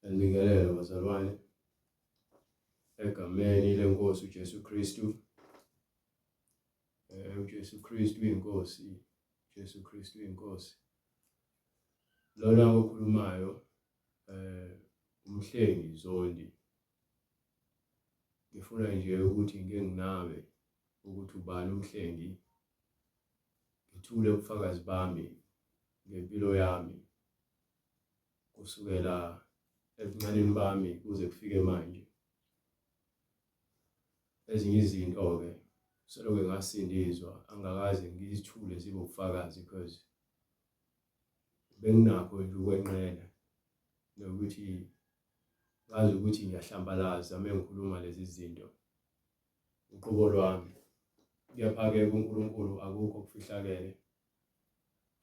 Ngibingelele bazalwane egameni lenkosi uJesu Kristu. uJesu Kristu inkosi, Jesu Kristu inkosi. Lona okhulumayo Mhlengi Zondi. Ngifuna nje ukuthi ngike nginawe ukuthi ubani uMhlengi. Ngithule ubufakazi bami ngempilo yami kusukela ebuncaneni bami kuze kufike manje. Ezinye izinto-ke seloke ngasindizwa angakaze ngizithule zibe ubufakazi because benginakho nje ukwenqena nokuthi ngazi ukuthi ngiyahlambalaza uma ngikhuluma lezi zinto uqobo lwami. Kepha-ke kuNkulunkulu akukho okufihlakele,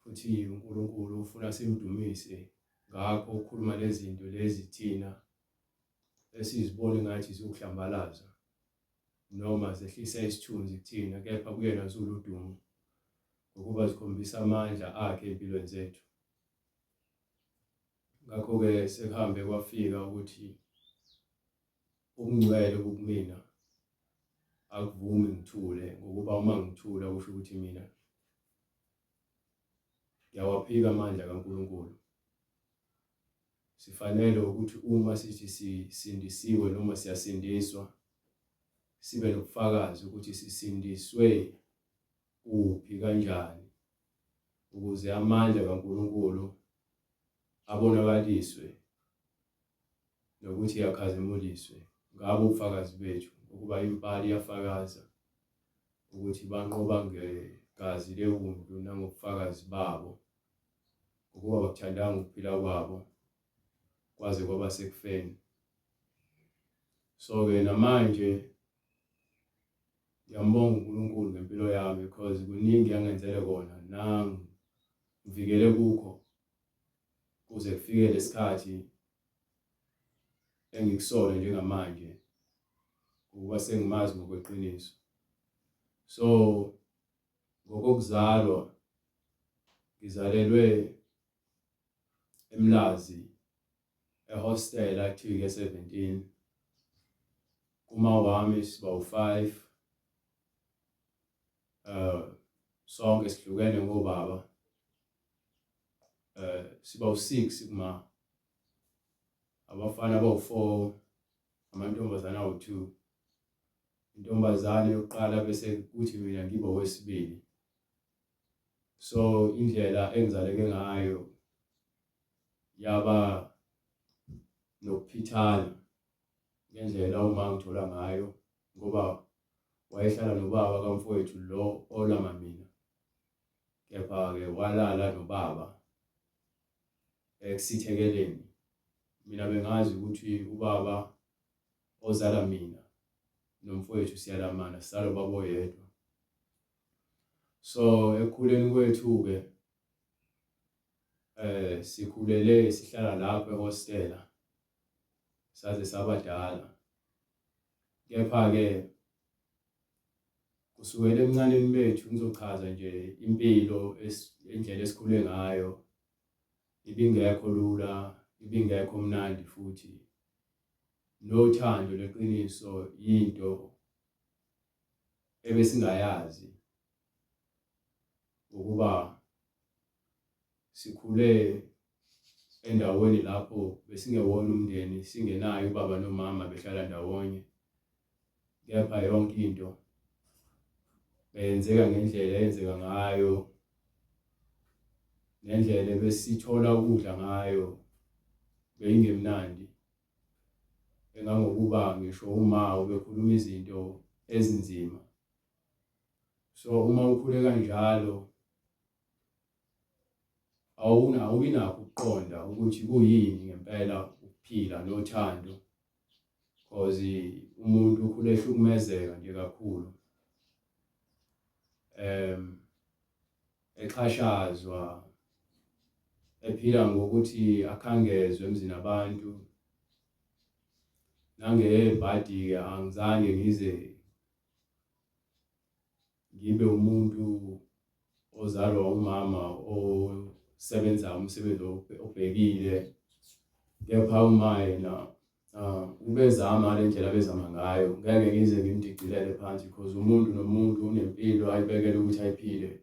futhi uNkulunkulu ufuna simdumise ngakho ukukhuluma lezi zinto lezi thina esizibona ngathi ziwukuhlambalaza noma zehlisa isithunzi kuthina, kepha kuyena zulu udumo ngokuba zikhombisa amandla akhe empilweni zethu. Ngakho-ke sekuhambe kwafika ukuthi ukungcwele kumina akuvumi ngithule, ngokuba uma ngithula kusho ukuthi mina ngiyawaphika amandla kaNkulunkulu. Sifanele ukuthi uma sithi sisindisiwe noma siyasindiswa sibe nobufakazi ukuthi sisindiswe kuphi kanjani, ukuze amandla kaNkulunkulu abonakaliswe nokuthi yakhazimuliswe ngabo ubufakazi bethu, ukuba impali iyafakaza ukuthi banqoba ngegazi lewundlu nangobufakazi babo, ukuba bakuthandanga ukuphila kwabo kwaze kwaba sekufeni. So-ke namanje ngiyambonga uNkulunkulu ngempilo yami because kuningi yangenzele kona nangivikele kukho kuze kufike lesikhathi engikusona njengamanje ukuba sengimazi ngokweqiniso. So ngokuzalwa ngizalelwe eMlazi ehostel akuthiwa ke-17. Kuma wami siba u5, sonke sihlukene ngobaba. Siba u6 kuma, abafana bawu4, amantombazana awu2. Intombazane yokuqala bese kuthi mina ngiba owesibili. So indlela engizaleke ngayo yaba nokuphithana ngendlela uma ngithola ngayo, ngoba wayehlala nobaba kamfowethu lo olama mina, kepha-ke walala nobaba ekusitheleni. Mina bengazi ukuthi ubaba ozala mina nomfowethu siyalamana, sisalo baba oyedwa. So ekukhuleni kwethu-ke sikhulele sihlala lapho ehostela saze sabadala, kepha-ke kusukela ebuncaneni bethu ngizochaza nje impilo indlela esikhule ngayo ibingekho lula, ibingekho mnandi, futhi nothando leqiniso into ebesingayazi, ukuba sikhule endaweni lapho besingewona umndeni, singenayo ubaba nomama behlala ndawonye, kepha yonke into beyenzeka ngendlela eyenzeka ngayo, nendlela besithola ukudla ngayo beyingemnandi. Engangokuba ngisho uma ubekhuluma izinto ezinzima. So uma ukhule kanjalo awubi nakho ukuqonda ukuthi kuyini ngempela ukuphila nothando, because umuntu ukhule ehlukumezeka nje kakhulu, exhashazwa, ephila ngokuthi akhangezwe emzini abantu. Nangebhadi-ke angizange ngize ngibe umuntu ozalwa umama osebenza umsebenzi obhekile Kepha uma yena ubezama le ndlela bezama ngayo, ngeke ngize ngimdicilele phansi because umuntu nomuntu unempilo ayibekele ukuthi ayiphile.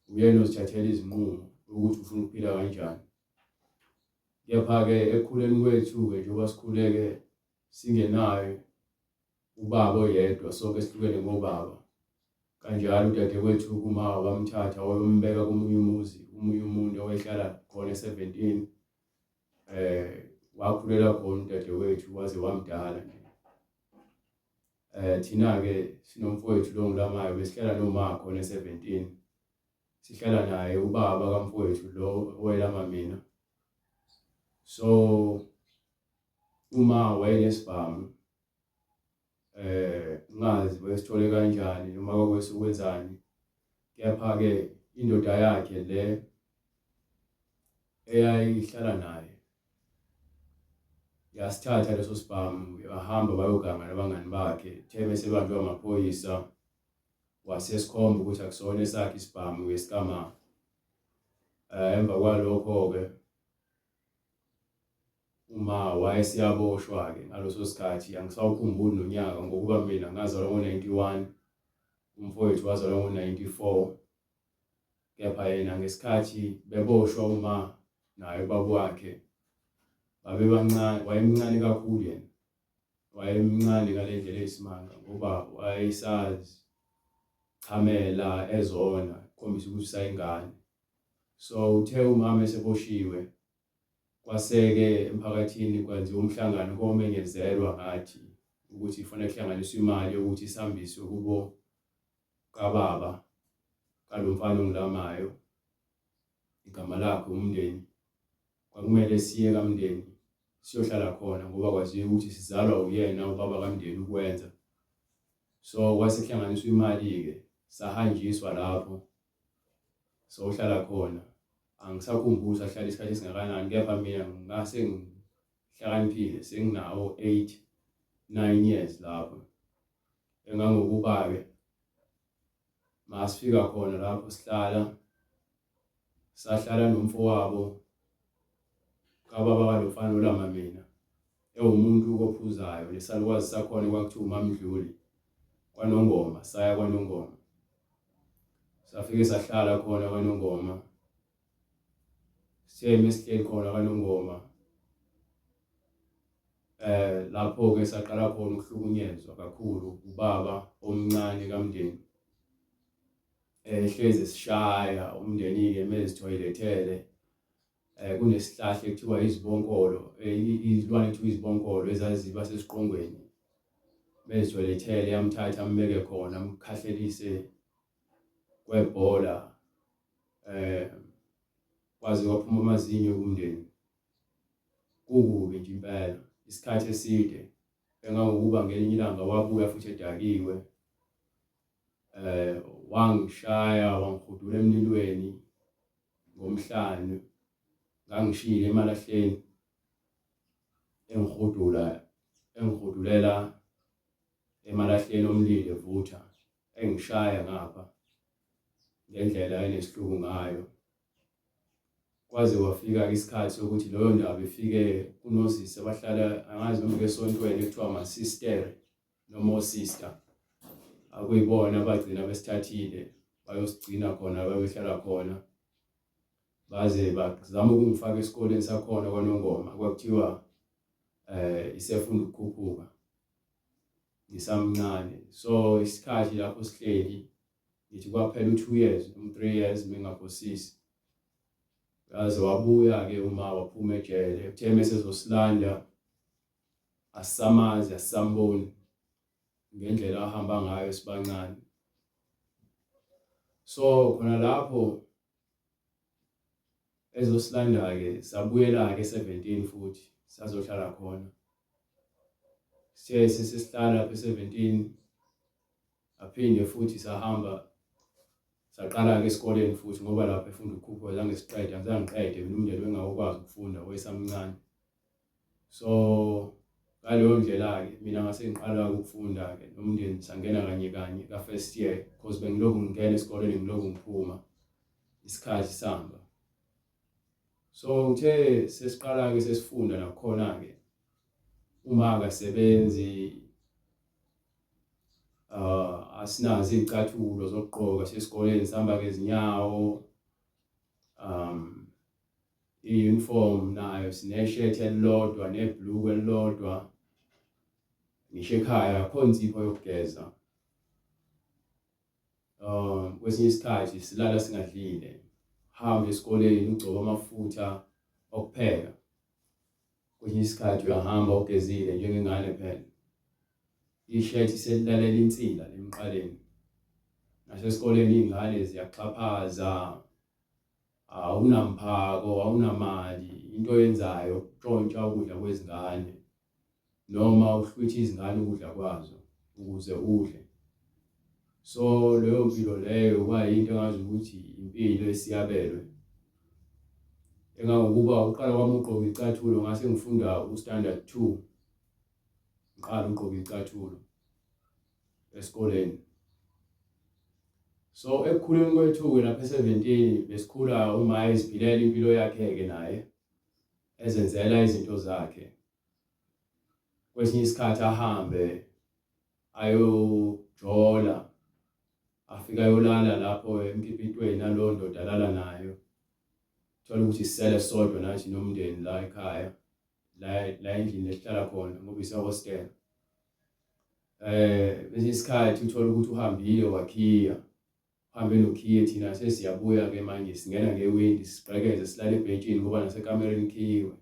Uyena ozithathela izinqumo ukuthi ufuna ukuphila kanjani. Kepha-ke ekukhuleni kwethu-ke njengoba sikhuleke singenayo ubaba oyedwa, sonke sihlukene ngobaba. Kanjalo udadewethu uma wamthatha wayombeka komunye umuzi, omunye umuntu owayehlala khona e-17, wakhulela khona udadewethu waze wamdala nje. Thina-ke sinomfowethu lo ngilamayo besihlala noma khona e-17, sihlala naye ubaba kamfowethu lo owelama mina. So uma wayenesibhamu ngazi wesithole kanjani noma kwakwesokwenzani, kepha-ke indoda yakhe le eyayihlala naye yasithatha leso sibhamu, yahamba bayoganga nabangani bakhe. Theme sebanjwe amaphoyisa, wasesikhomba ukuthi akusona esakhe isibhamu esikama. Emva kwalokho-ke uma wayesiyaboshwa-ke ngaleso sikhathi, angisawukhumbuli nonyaka ngokuba mina ngazalwa ngo-91, umfowethu wazalwa ngo-94. Kepha yena ngesikhathi beboshwa uma naye ubaba wakhe babebancane, wayemncane kakhulu yena, wayemncane ngale ndlela eyisimanga ngoba wayesazichamela ezona, khombisa ukuthi usayingane. So uthe umama eseboshiwe, kwaseke emphakathini kwenziwa umhlangano komenyezelwa ngathi ukuthi kufanele kuhlanganiswe imali yokuthi isambiswe kubo kababa kalo mfana ongilamayo, igama lakhe umndeni. Kwakumele siye kamndeni siyohlala khona ngoba kwaziwa ukuthi sizalwa uyena ubaba kamndeni ukwenza. So kwase kuhlanganiswa imali-ke, sahanjiswa lapho sohlala khona. Angisakhumbuli sahlala isikhathi esingakanani, kepha mina ngase ngihlakaniphile senginawo 8-9 years lapho. Engangokuba-ke masifika khona lapho sahlala nomfowabo kababa kalofana olama mina, ewumuntu ophuzayo. Lesalukwazi sakhona kwakuthiwa uMamdluli kwaNongoma. Saya kwaNongoma, safike sahlala khona kwaNongoma. Sitheme sihleli khona kwaNongoma, lapho-ke saqala khona ukuhlukunyezwa kakhulu ubaba omncane kamndeni. Hlezi sishaya umndeni-ke mezithoyilethele. Kunesihlahla ekuthiwa izibonkolo, izilwane ekuthiwa izibonkolo ezaziba sesiqongweni. Mezithoyilethele yamthatha ambeke khona, amkhahlelise kwebhola, kwaze kwaphuma amazinyo kumndeni. Kukubi nje impela, isikhathi eside. Engangokuba ngelinye ilanga wabuya futhi edakiwe, wangishaya, wangihudula emlilweni ngomhlane. Ngangishila emalahleni, engihudulela emalahleni omlilo evutha, engishaya ngapha ngendlela enesihluku ngayo. Kwaze kwafika isikhathi sokuthi leyo ndaba ifike kunosisi abahlala, angazi noma esontweni, ekuthiwa ama-sister noma o-sister. Akuyibona abagcina besithathile bayosigcina khona babehlala khona, baze bazama ukungifaka esikoleni sakhona kwaNongoma. Kwakuthiwa isefunda ukukhuphuka ngisamncane. So isikhathi lapho sihleli, ngithi kwaphela 2 years, 3 years mengaphosisi. Yaze wabuya-ke uma waphuma ejele, utheme sezosilanda, asisamazi, asisamboni ngendlela ahamba ngayo sibancane. So khona lapho ezosilanda-ke sabuyela-ke 17 futhi sazohlala khona. Sesihlala lapha 17, aphinde futhi sahamba saqala-ke esikoleni futhi ngoba lapha efunda ukukhuphuka zange ngiqede, mina umndeni bengakwazi ukufunda wayesamncane. So ngaleyo ndlela-ke mina ngase ngiqala ukufunda-ke nomndeni sangena kanye kanye ka-first year because bengilokhu ngingena esikoleni ngilokhu ngiphuma, isikhathi sihamba. So ngithe sesiqala-ke sesifunda nakhona-ke uma akasebenzi asinazo izicathulo zokugqoka sesikoleni sihamba ngezinyawo, i-uniform nayo sineshirt elilodwa nebhulukwe elilodwa. Ngisho ekhaya akho nsipho yokugeza. Kwesinye isikhathi silala singadlile, hamba esikoleni ugcoba amafutha okupheka. Kwesinye isikhathi uyahamba ugezile njengengane phela. I-shirt selilalela insila emqaleni. Nasesikoleni iy'ngane ziyaxhaphaza, awunamphako, awunamali, into oyenzayo ukutshontsha ukudla kwezingane noma uhlwithe izingane ukudla kwazo ukuze udle. So leyo mpilo leyo kwayinto engazi ukuthi impilo esiyabelwe. Engangokuba uqala kwami ugqoka izicathulo ngase ngifunda u-standard 2. Ngiqala ugqoka izicathulo esikoleni. So ekukhuleni kwethu-ke lapha e-17 besikhula uma eziphilela impilo yakhe-ke naye ezenzela izinto zakhe. Kwesinye isikhathi ahambe ayojola, afika ayolala lapho emkipitweni nalowo ndoda alala nayo. Thola ukuthi sisele sodwa nathi nomndeni la ekhaya, la endlini esihlala khona ngoba ise-hostel. Kwesinye isikhathi uthola ukuthi uhambile wakhiya, uhambe nokhiye thina sesiyabuya-ke manje singena ngewindi sibhekeze silale ebhentshini ngoba nasekamereni khiwe.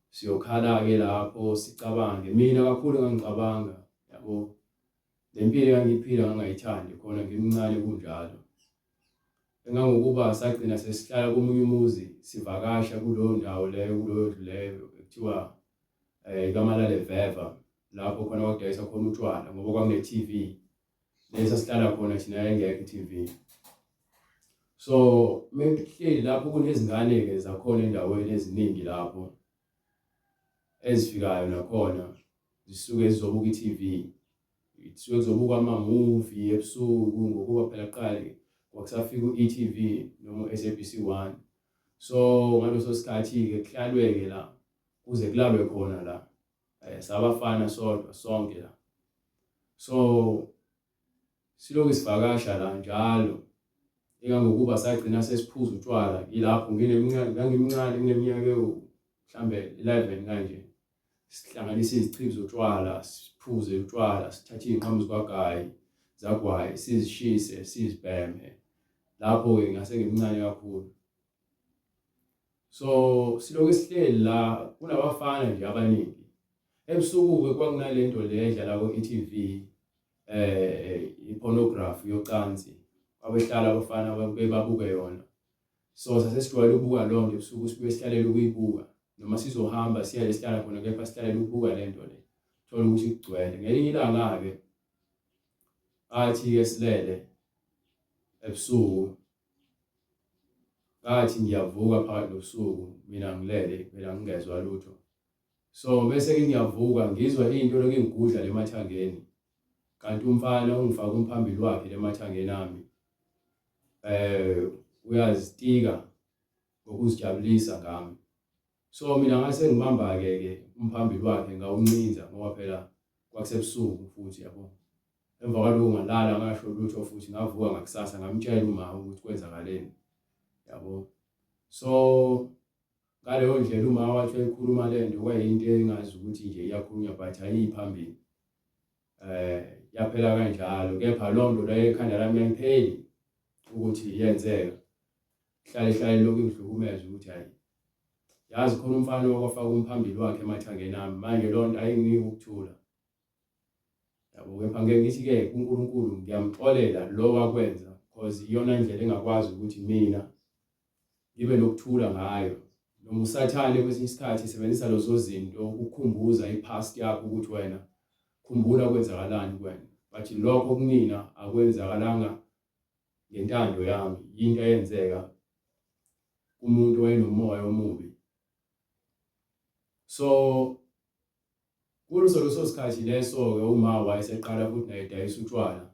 Siyokhala-ke lapho sicabange. Mina kakhulu engangicabanga, yabo, le mpilo engangiyiphila ngangayithandi khona ngimncane kunjalo. Engangokuba sagcina sesihlala komunye umuzi sivakasha kuleyo ndawo leyo kuleyo ndlu leyo ekuthiwa kaMalale Veva, lapho khona kwakudayisa khona utshwala ngoba kwakune-TV. Lesa sihlala khona thina yayingekho i-TV. So mekuhleli lapho kunezingane-ke zakhona endaweni eziningi lapho ezifikayo nakhona zisuke zizobuka i-TV. Zisuke zizobuka ama-movie ebusuku ngokuba phela kuqala kwakusafika i-e.tv noma SABC1. So ngaleso sikhathi-ke kuhlalwe-ke la kuze kulalwe khona la. Sabafana sodwa sonke la. So silokhu sivakasha la njalo. Engangokuba sagcina sesiphuza utshwala. Yilapho ngangimncane ngineminyaka mhlambe 11 kanje. Sihlanganisa izichibi zotshwala, siphuze utshwala, sithathe iy'nqamu zikagayi zagwayi, sizishise, sizibheme. Lapho-ke ngase ngimncane kakhulu. So silokhu sihleli la kunabafana nje abaningi. Ebusuku-ke kwakunalento le edlala ku-e.tv, i-pornography yocansi. Abehlala abafana bebabuke yona. So sasesijwayele ukubuka leyo nto ebusuku sibuye sihlalele ukuyibuka. Noma sizohamba siya esihlala khona kepha sihlalele ukubuka lento le. Thola ukuthi kugcwele. Ngelinye ilanga-ke athi-ke silele ebusuku. Ngathi ngiyavuka phakathi nobusuku mina ngilele phela ngingezwa lutho. So bese ngiyavuka ngizwa into lokhu ingigudla lemathangeni. Kanti umfana ungifaka umphambili wakhe lemathangeni ami. Uyazitika ngokuzijabulisa ngami. So mina ngase ngibamba-ke umphambili wakhe ngawuncinza ngoba phela kwakusebusuku futhi yabo. Emva kwalokho ngalala ngasho lutho futhi ngavuka ngakusasa ngamtshela umama ukuthi kwenzakaleni. Yabo. So ngaleyo ndlela umama wathi ekhuluma lento kwayinto engazi ukuthi nje iyakhulunywa but ayiphambili. Yaphela kanjalo kepha lo nto leyo ekhanda lami yangipheli ukuthi yenzeka. Hlale lokhu ngihlukumeza ukuthi hayi. Yazi khona umfana okwafaka umphambili wakhe emathangeni ami manje lo nto ayinginiki ukuthula. Yabo kepha ngeke ngithi-ke kuNkulunkulu ngiyamxolela lo wakwenza because iyona ndlela engakwazi ukuthi mina ngibe nokuthula ngayo. Noma usathane kwesinye isikhathi isebenzisa lezo zinto ukukhumbuza i-past yakho ukuthi wena khumbula kwenzakalani kuwena. But lokho kunina akwenzakalanga ngentando yami, into eyenzeka umuntu wayenomoya omubi. So kuleso sikhathi leso-ke uma wayeseqala futhi naye edayisa utshwala.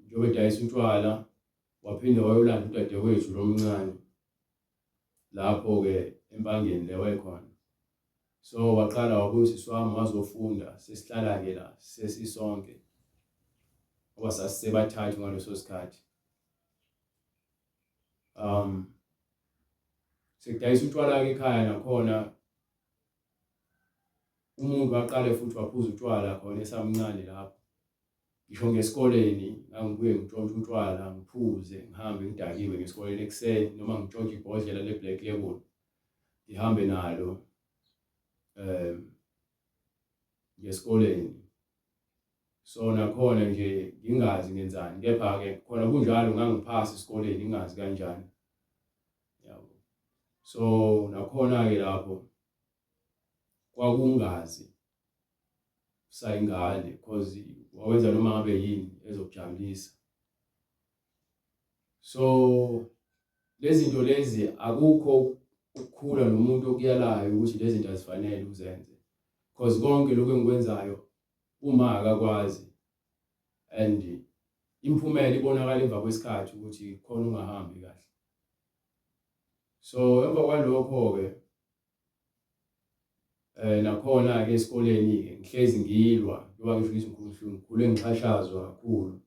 Njengoba edayisa utshwala waphinde wayolanda udadewethu lo mncane. lapho-ke empangeni le wayekhona. So waqala wabuyisisi wami wazofunda, sesihlala-ke la sesisonke ngoba sasisebathathu ngaleso sikhathi. Sekudayisa utshwala-ke ekhaya nakhona umuntu waqale futhi waphuza utshwala khona esamncane lapho. Ngisho ngesikoleni ngangibuye ngitshontshe utshwala, ngiphuze, ngihambe ngidakiwe ngesikoleni ekuseni, noma ngitshontshe ibhodlela le-Black Label, ngihambe nalo ngesikoleni. So nakhona nje ngingazi ngenzani, kepha-ke khona kunjalo ngangiphasa esikoleni ngingazi kanjani. Yabo. So nakhona-ke lapho kwakungazi sayingane because wawenza noma ngabe yini ezokujabulisa. So lezi zinto lezi akukho ukukhula nomuntu okuyalayo ukuthi lezi zinto azifanele uzenze, because konke lokho engikwenzayo uma akakwazi and imphumela ibonakala emva kwesikhathi ukuthi khona ungahambi kahle. So emva kwalokho-ke nakhona-ke esikoleni-ke ngihlezi ngilwa njengoba ngisho ukuthi ngikhule ngixhashazwa kakhulu.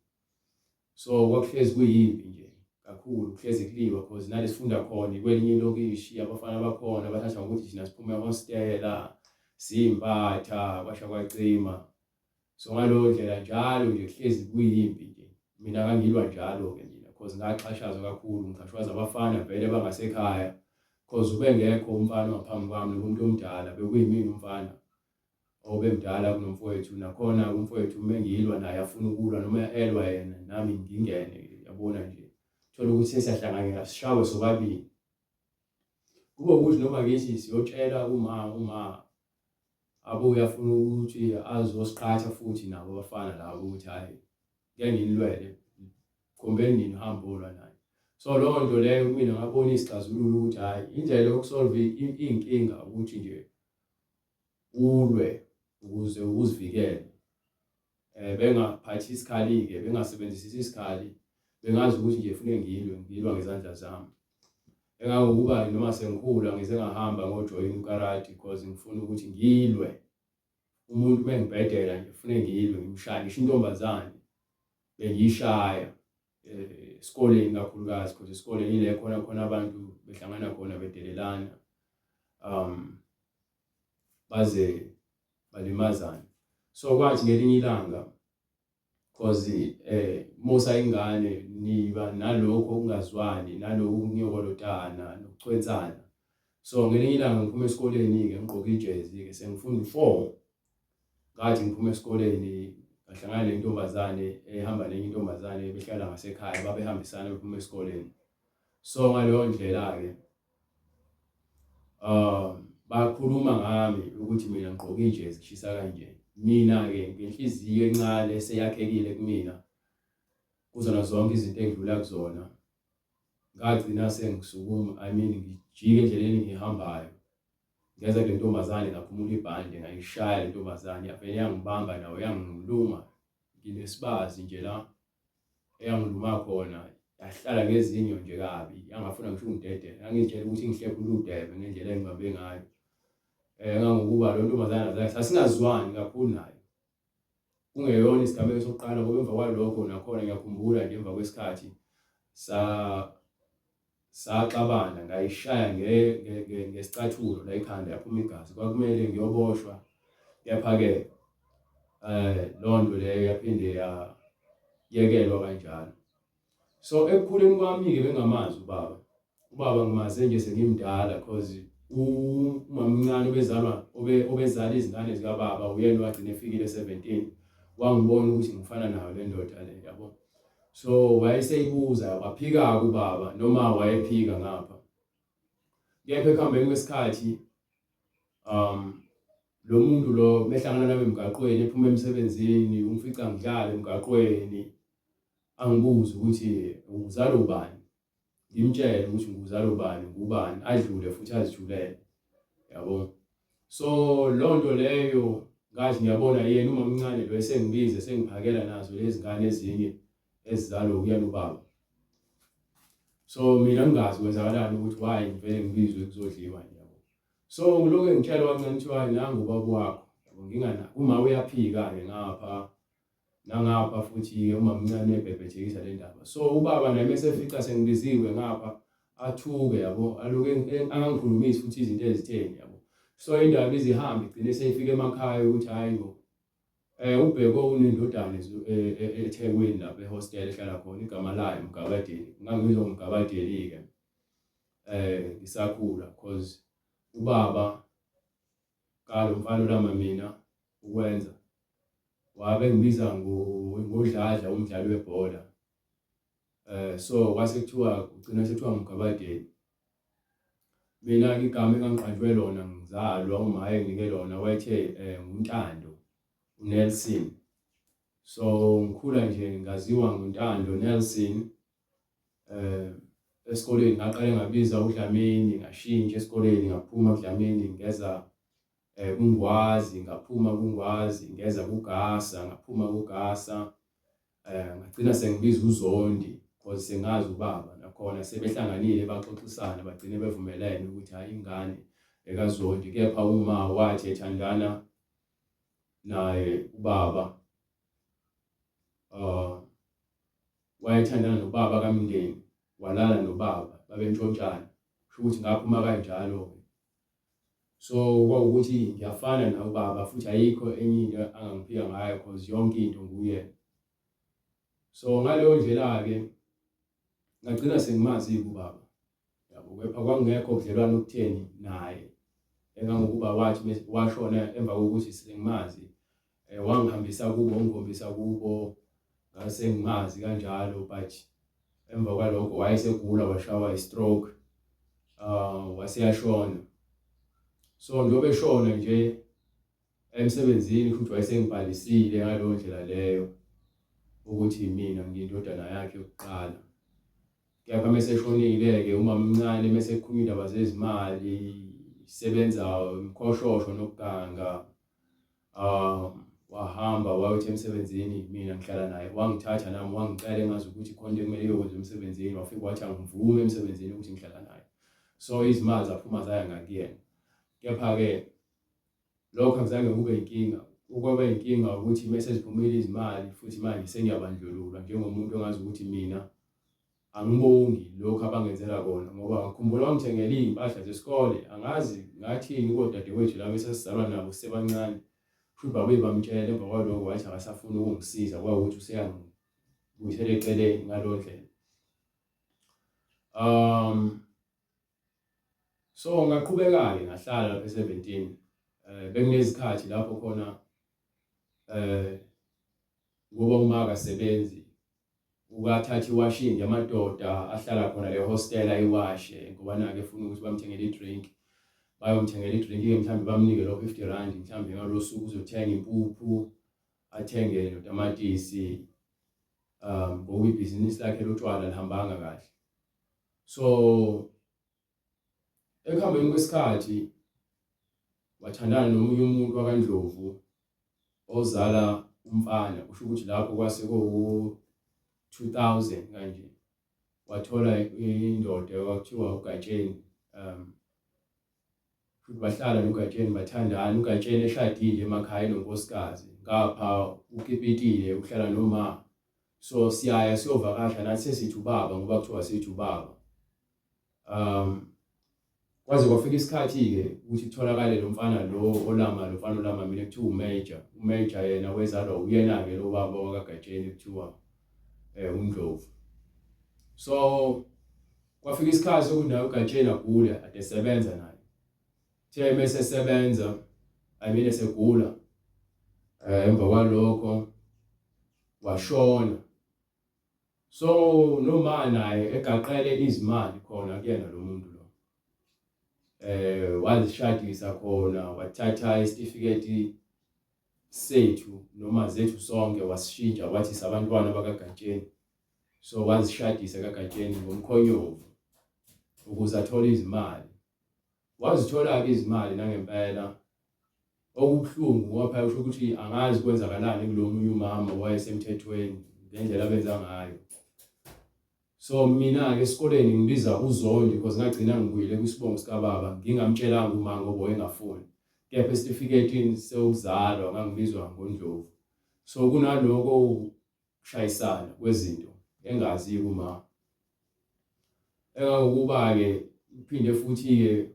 So kwakuhlezi kuyimpi nje kakhulu, kuhlezi kuliwa because nalesifunda khona kwelinye ilokishi abafana bakhona bathatha ngokuthi thina siphume ehostela siyimpatha kwasha kwacima. So ngaleyo ndlela njalo nje kuhlezi kuyimpi nje. Mina ngangilwa njalo-ke mina because ngaxhashazwa kakhulu, ngixhashazwa abafana vele bangasekhaya because ubengekho umfana ngaphambi kwami nomuntu omdala, bekuyimina umfana obemdala kunomfowethu. Nakhona umfowethu uma ngilwa naye afuna ukulwa noma elwa yena nami ngingene, yabona nje. Thola ukuthi sesiyahlanganyela sishawe sobabili. Kube ukuthi noma ngithi siyotshela uma abuye afuna ukuthi azosiqhatha futhi nabo abafana labo ukuthi hayi ngeke nginilwele, khombeni nini uhambe olwa naye. So leyo nto leyo mina ngabona isixazululo ukuthi hayi indlela yokusolve iy'nkinga ukuthi nje ulwe ukuze uzivikele. Bengaphathi isikhali-ke, bengasebenzisi isikhali, bengazi ukuthi nje kufanele ngilwa ngezandla zami. Engangokuba noma sengikhula ngize ngahamba ngojoyina ukarate because ngifuna ukuthi ngilwe. Umuntu bengibhedela nje kufanele ngilwe, ngimshaya. Ngisho intombazane bengiyishaya esikoleni kakhulukazi because esikoleni ile khona abantu behlangana khona bedelelana baze balimazane. So kwathi ngelinye ilanga because musayingane niba nalokho ukungazwani, nalokho ukunyokolotana nokucwensana. So ngelinye ilanga ngiphuma esikoleni-ke ngigqoke ijezi-ke sengifunda u4, ngathi ngiphuma esikoleni ngahlangana nentombazane ehamba nenye intombazane behlala ngasekhaya, babehambisana bephuma esikoleni. So ngaleyo ndlela-ke bakhuluma ngami ukuthi mina ngigqoke ijezi kushisa kanje. Mina-ke ngenhliziyo encane eseyakhekile kumina kuzona zonke izinto engidlula kuzona, ngagcina sengisukuma, ngijike endleleni ngihambayo, ngeza kule ntombazane ngaphumula ibhande ngayishaya le ntombazane, yavele yangibamba nawe yangiluma. Nginesibazi nje la eyangiluma khona, yahlala ngezinyo nje kabi, yangafuna ngisho ungidedela, yangitshela ukuthi ngihlephule udebe ngendlela engibambe ngayo. Engangokuba lo ntombazane sasingazwani kakhulu naye, kungeyona isigameko sokuqala ngoba emva kwalokho nakhona ngiyakhumbula nje emva kwesikhathi saxabana, ngayishaya ngesicathulo la ekhanda yaphuma igazi. Kwakumele ngiyoboshwa, kepha-ke leyo nto leyo yaphinde yayekelwa kanjalo. So ekukhuleni kwami-ke bengamazi ubaba ngimaze nje sengimdala because umama omncane obezala izingane zikababa uyena wagcina efikile 17, wangibona ukuthi ngifana nayo le ndoda le, yabo. So wayeseyibuza waphika kubaba noma wayephika ngapha. Kepha ekuhambeni kwesikhathi lo muntu lo mehlangana nami emgaqweni ephuma emsebenzini, ungifica ngidlala emgaqweni, angibuza ukuthi uzalo ubani, ngimtshele ukuthi nguzalo ubani, ngubani, adlule futhi azijulele, yabo. So leyo nto leyo ngathi ngiyabona yena uma omncane lo esengibize sengiphakela nazo lezi ngane ezinye ezizalo kuyena ubaba. So mina ngingazi kwenzakalani ukuthi why ngivele ngibizwe kuzodliwa yabo. So ngiloko ngitshelwa kancane kuthiwa nangu ubaba wakho yabo, ngingana uma uyaphika-ke ngapha nangapha futhi uma mncane ebhebhethekisa le ndaba. So ubaba naye mase efica sengibiziwe ngapha athuke yabo, aloke angangikhulumisi futhi izinto ezitheni yabo. So indaba izihamba igcine seyifika emakhaya ukuthi hayi bo ubheko unendodana eThekwini lapha ehostel ehlala khona, igama layo Mgabadeli. Ngangizwa Mgabadeli-ke ngisakhula because ubaba kalo mfana olama mina ukwenza wabe ngibiza ngodladla umdlali webhola. So kwase kuthiwa ugcina sekuthiwa Mgabadeli. Mina-ke igama engangiqanjwe lona ngizalwa uma enginike lona wayethe nguNtando Nelson. So ngikhula nje ngaziwa nguNtando Nelson. Esikoleni ngaqale ngabiza uDlamini, ngashintsha esikoleni ngaphuma kuDlamini ngeza kuNgwazi, ngaphuma kuNgwazi ngeza kuGasa, ngaphuma kuGasa ngagcina sengibiza uZondi because sengazi ubaba nakhona sebehlanganile baxoxisana bagcine bevumelene ukuthi hayi ingane ekaZondi. Kepha uma wathi ethandana naye ubaba wayethandana nobaba kaMndeni, walala nobaba babentshontshana, kusho ukuthi ngaphuma kanjalo. So kwawukuthi ngiyafana na ubaba futhi ayikho enye into angangiphika ngayo because yonke into nguye. So ngaleyo ndlela-ke ngagcina sengimazi ubaba yabo, kepha kwakungekho budlelwano obutheni naye engangokuba wathi washona emva kokuthi sengimazi, wangihambisa kubo, ngikhombisa kubo, ngase ngimazi kanjalo. But emva kwalokho wayesegula, washawa i-stroke, waseyashona. So njengoba eshona nje emsebenzini futhi wayesengibhalisile ngaleyo ndlela leyo ukuthi mina ngiyindodana yakhe yokuqala. Kepha mase eshonile-ke uma mncane mase kukhulunywa indaba zezimali, sebenza umkhoshosho nokuganga, wahamba wayothi emsebenzini, mina ngihlala naye, wangithatha nami wangicela engazi ukuthi khona into ekumele iyokwenza emsebenzini, wafika wathi angivume emsebenzini ukuthi ngihlala naye. So izimali zaphuma zaya ngakuyena. Kepha-ke lokho akuzange kube inkinga. Ukwaba inkinga ukuthi mase ziphumile izimali futhi manje sengiyabandlululwa njengomuntu ongazi ukuthi mina angibongi lokho abangenzela kona, ngoba ngikhumbula wangithengela iy'mpahla zesikole, angazi ngathini kodadewethu laba esasizalwa nabo sebancane futhi babuye bamtshela emva kwalokho wathi akasafuni ukungisiza, kwawukuthi useyangibuyisela eceleni ngaleyo ndlela. So ngaqhubeka-ke ngahlala lapha e-17. Bekunezikhathi lapho khona ngoba uma akasebenzi ukathatha iwashini amadoda ahlala khona le hostel ayiwashe, ngoba nake efuna ukuthi bamthengele i-drink, bayomthengela i-drink-ke mhlawumbe bamnike lo 50 rand mhlawumbe ngalo suku uzothenga impuphu, athenge notamatisi, ngoba ibhizinisi lakhe lotshwala lihambanga kahle. So ekuhambeni kwesikhathi wathandana nomunye umuntu wakaNdlovu ozala umfana, kusho ukuthi lapho kwase ku-2000 kanje wathola indoda kwakuthiwa uGatsheni, futhi bahlala noGatsheni bathandana. uGatsheni eshadile emakhaya enonkosikazi, ngapha uKipitile uhlala noma. So siyaya siyovakasha nathi sesithi ubaba ngoba kuthiwa sithi ubaba. Kwaze kwafika isikhathi-ke ukuthi kutholakale lo mfana lo olama mina kuthiwa uMajor yena wezalwa uyena-ke lo baba wakaGatsheni kuthiwa uNdlovu. So kwafika isikhathi sokuthi naye uGatsheni agule ade esebenza naye. Uthe mase esebenza esegula, emva kwalokho washona. So noma naye egaqele izimali khona kuyena lo muntu lo, wazishadisa khona, wathatha isitifiketi sethu noma zethu sonke wasishintsha wathi sabantwana bakaGatsheni. So wazishadisa kaGatsheni ngomkhonyovu ukuze athole izimali. Wazithola-ke izimali nangempela, okubuhlungu ngoba phela kusho ukuthi angazi kwenzakalani kulo munye umama wayesemthethweni ngendlela abenza ngayo. So mina ke esikoleni ngibiza uZondi because ngagcina ngibuyile kwisibongo sikababa ngingamtshelanga uma ngoba engafuni. Kepha esitifiketini sokuzalwa ngangibizwa ngoNdlovu. So kunaloko ukushayisana kwezinto engazi kuma. Engakuba ke uphinde futhi ke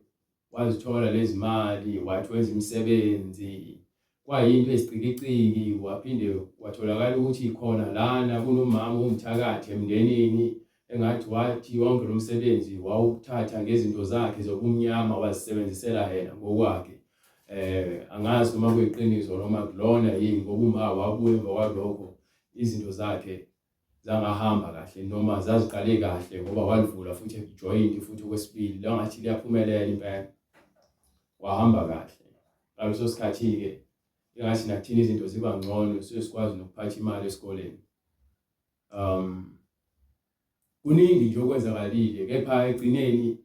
wazithola lezi mali wathi wenza imisebenzi kwayinto ezicikiciki waphinde watholakala ukuthi khona lana kunomama umthakathi emndenini engathi wathi wonke lo msebenzi wawuthatha ngezinto zakhe zobumnyama wazisebenzisela yena ngokwakhe. Angazi noma kuyiqiniso noma kulona yini ngoba uma wabuya emva kwalokho izinto zakhe zangahamba kahle noma zaziqale kahle ngoba walivula futhi ijoint futhi okwesibili la ngathi liyaphumelela impela wahamba kahle. Ngaleso sikhathi ke engathi nakuthina izinto ziba ngcono sesikwazi nokuphatha imali esikoleni. Kuningi nje okwenzakalile kepha egcineni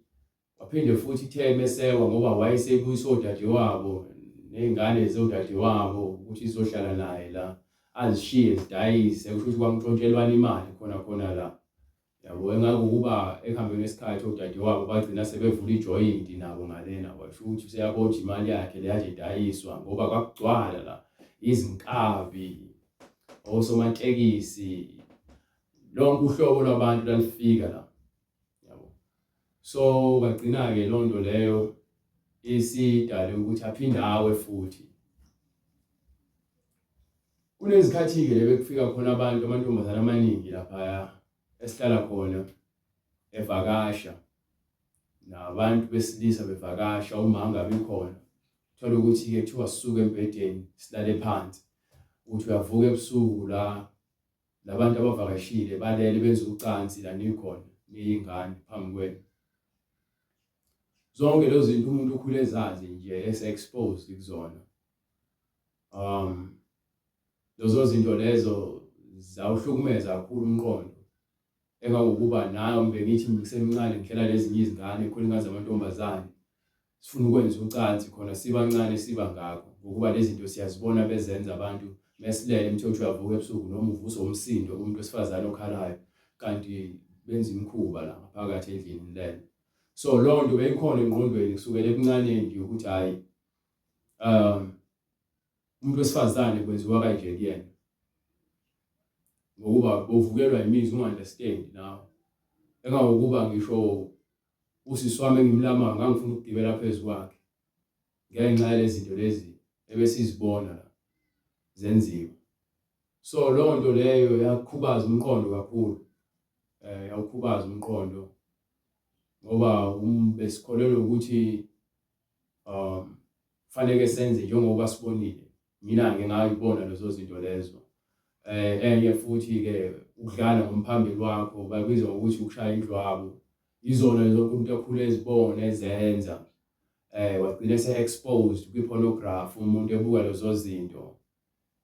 waphinde futhi itheme esekwa ngoba wayesebuyisa odadewabo nezingane zodadewabo ukuthi izohlala naye la azishiye zidayise kusho ukuthi kwamntshontshelwana imali khona la. Yabo engakuba ekuhambeni kwesikhathi odadewabo bagcina sebevula ijoint nabo ngalena washo ukuthi useyabona imali yakhe leyaje idayiswa ngoba kwakugcwala la izinkabi osomatekisi lonke uhlobo lwabantu lalifika la. Yabo so bagcina ke lonto leyo isidale ukuthi aphinde awe futhi. Kunezikhathi ke lebekufika khona amantombazana amaningi lapha esihlala khona evakasha nabantu besilisa bevakasha uma ngabe khona thola ukuthi ke kuthiwa sisuke embedeni silale phansi uthi uyavuka ebusuku la labantu abavakashile balele benza ucansi la nikhona niyingane phambi kwenu. Zonke lezo zinto umuntu ukhule ezazi nje ese-exposed kuzona. Lezo zinto lezo zawuhlukumeza kakhulu umqondo. Engakuba nayo bengithi ngisemncane ngihlela lezinye izingane khona amantombazane sifuna ukwenza ucansi khona sibancane siba ngakho ngokuba lezi zinto siyazibona bezenza abantu mesilele emthotho uyavuka ebusuku noma uvusa umsindo kumuntu wesifazane okhalayo kanti benza imikhuba la ngaphakathi endlini lelo. So lonto beyikhona engqondweni kusukela ebuncaneni nje ukuthi hayi umuntu wesifazane kwenziwa kanje kuyena ngokuba bovukelwa imizwa unga-understand nawe. Engakuba ngisho usisi wami engimlama ngangifuna ukugibela phezu kwakhe ngenxa yalezi zinto lezi ebesizibona la zenziwa. So lonto leyo yakukhubaza umqondo kakhulu. Yakukhubaza umqondo ngoba besikholelwe ukuthi fanele senze njengoba sibonile. Mina ngingayibona lezo zinto lezo. Enye futhi ke ukudlala ngomphambili wakho babiza ukuthi ukushaya indlwabu. Izona lezo umuntu akhule ezibona ezenza. Wagcina se-exposed kwi-pornography umuntu ebuka lezo zinto.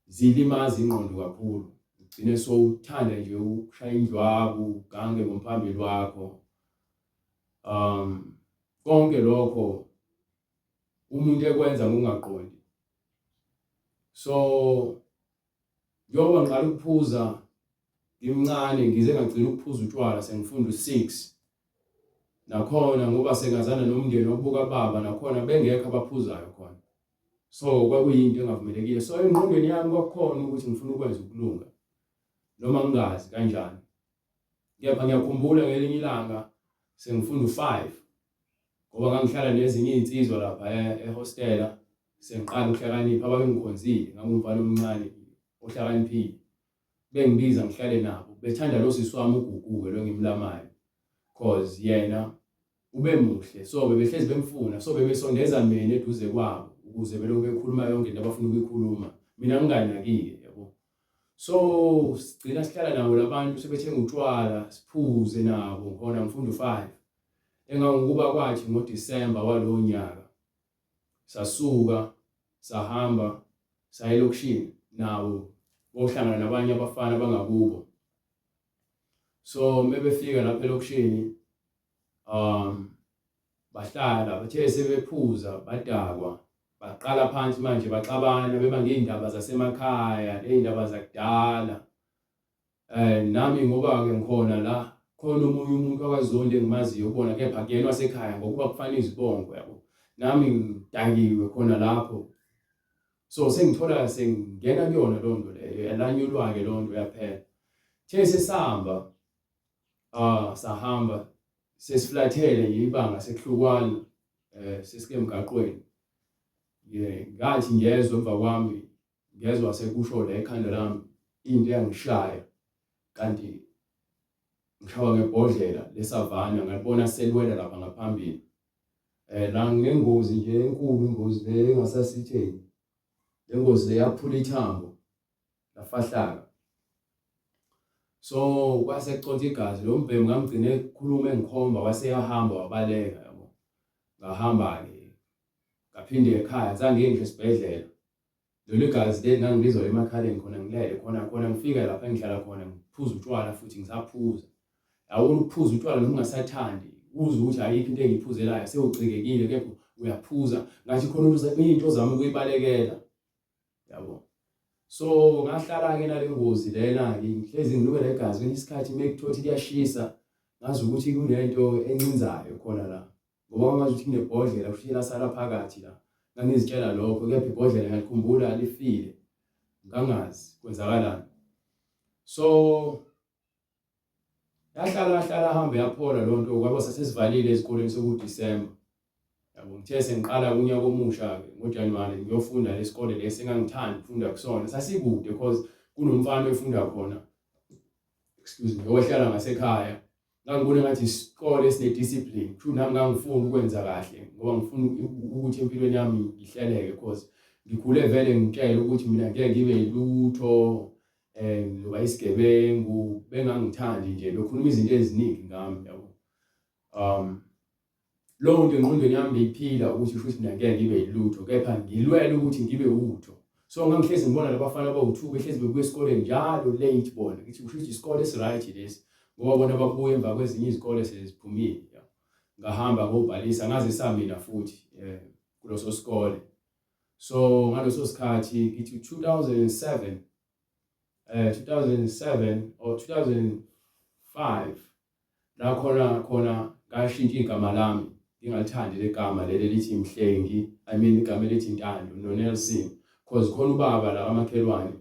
Zilimaza ingqondo kakhulu. Ugcine sowuthanda nje ukushaya indlwabu ugange ngomphambili wakho. Konke lokho umuntu ekwenza ngokungaqondi. So njengoba ngiqala ukuphuza ngimncane ngize ngagcina ukuphuza utshwala sengifunda u6 nakhona ngoba sengazana nomndeni obuka baba nakhona bengekho abaphuzayo khona. So kwakuyinto engavumelekile. So engqondweni yami kwakukhona ukuthi ngifuna ukwenza ukulunga noma ngingazi kanjani. Kepha ngiyakhumbula ngelinye ilanga sengifunda u5 ngoba ngangihlala nezinye izinsizwa lapha ehostela sengiqala ukuhlakanipha ababengikhonzile ngangumfana omncane ohlakaniphile. Bengibiza ngihlale nabo bethanda lo sisi wami uguguke lo ngimlamayo cause yena ube muhle so bebehlezi bemfuna so bebesondeza mina eduze kwabo ukuze beloku bekhuluma yonke into abafuna ukuyikhuluma mina nginganakile yabo. So sigcina sihlala nabo labantu sebethenga utshwala siphuze nabo khona ngifunda u5. Engangokuba kwathi ngoDisemba walowo nyaka sasuka sahamba saya elokishini nabo bohlangana nabanye abafana bangakubo. So mebefika lapha elokishini bahlala bathe sebephuza badakwa baqala phansi manje baxabana beba ngeindaba zasemakhaya nezindaba zakudala. Nami ngoba ke ngikhona la khona omunye umuntu wakwaZondi engimaziyo ubona kepha kuyena wasekhaya ngokuba kufanele izibongo yabo nami ngidakiwe khona lapho. So sengithola sengingena kuyona lo nto leyo yalanyulwa-ke lo nto yaphela. Sesihamba sahamba sesiflathele nje ibanga sekuhlukwana sesike emgaqweni. Ngathi ngiyezwa emva kwami ngezwe sekusho la ekhanda lami into eyangishaya kanti ngishawa ngebhodlela lesavana ngabona selwela lapha ngaphambili. La ngengozi nje enkulu ingozi le engasasitheni. Le ngozi yaphula ithambo lafahlaka. So kwase kuconta igazi lo mbhemu ngamgcina ekhuluma engikhomba waseyahamba wabaleka yabo. Ngahamba-ke ngaphinde ekhaya zange ngisho esibhedlela. Lolu gazi leli ngangilizwa emakhaleni khona ngilele khona ngifika lapha engihlala khona ngiphuza utshwala futhi ngisaphuza. Yawona ukuphuza utshwala noma ungasathandi uzwe ukuthi ayikho into engiyiphuzelayo sewucikekile kepha uyaphuza ngathi khona into zami ukuyibalekela yabo. So ngahlala-ke nale ngozi lena-ke ngihlezi ngilukela igazi kwenye isikhathi mekuthothi liyashisa ngazi ukuthi kunento encinzayo khona la ngoba ngazi ukuthi kunebhodlela kushiye lasala phakathi la ngangizitshela lokho kepha ibhodlela ngalikhumbula lifile ngangazi kwenzakalani. So yahlala hambe yaphola lo nto kwaba sasesivalile ezikoleni sokuDisemba yabo. Ngithe sengiqala unyaka omusha-ke ngoJanuwari ngiyofunda lesikole lesi engangithanda ukufunda kusona sasikude because kunomfana ofunda khona ohlala ngasekhaya. Ngangibona ngathi isikole esine-discipline kusho nami ngangifuna ukwenza kahle ngoba ngifuna ukuthi empilweni yami ngihleleke because ngikhule vele ngitshela ukuthi mina ngeke ngibe yilutho ngoba isigebengu bengangithandi nje bekhuluma izinto eziningi ngami yabo. Lo nto engqondweni yami beyiphila ukuthi futhi mina ngeke ngibe yilutho kepha ngilwele ukuthi ngibe utho. So ngangihlezi ngibona labafana abawu2 behlezi bebuya esikoleni njalo late bona ngithi kusho ukuthi isikole esiright lesi ngoba bona babuye emva kwezinye izikole seziphumile. Ngahamba ngobhalisa ngaze samina futhi kuloso sikole. So ngaloso sikhathi ngithi 2007 or 2005 la khona ngashintsha igama lami ngingalithandi legama leli lithi Mhlengi, igama elithi Ntando noNelson because khona ubaba la kamakhelwane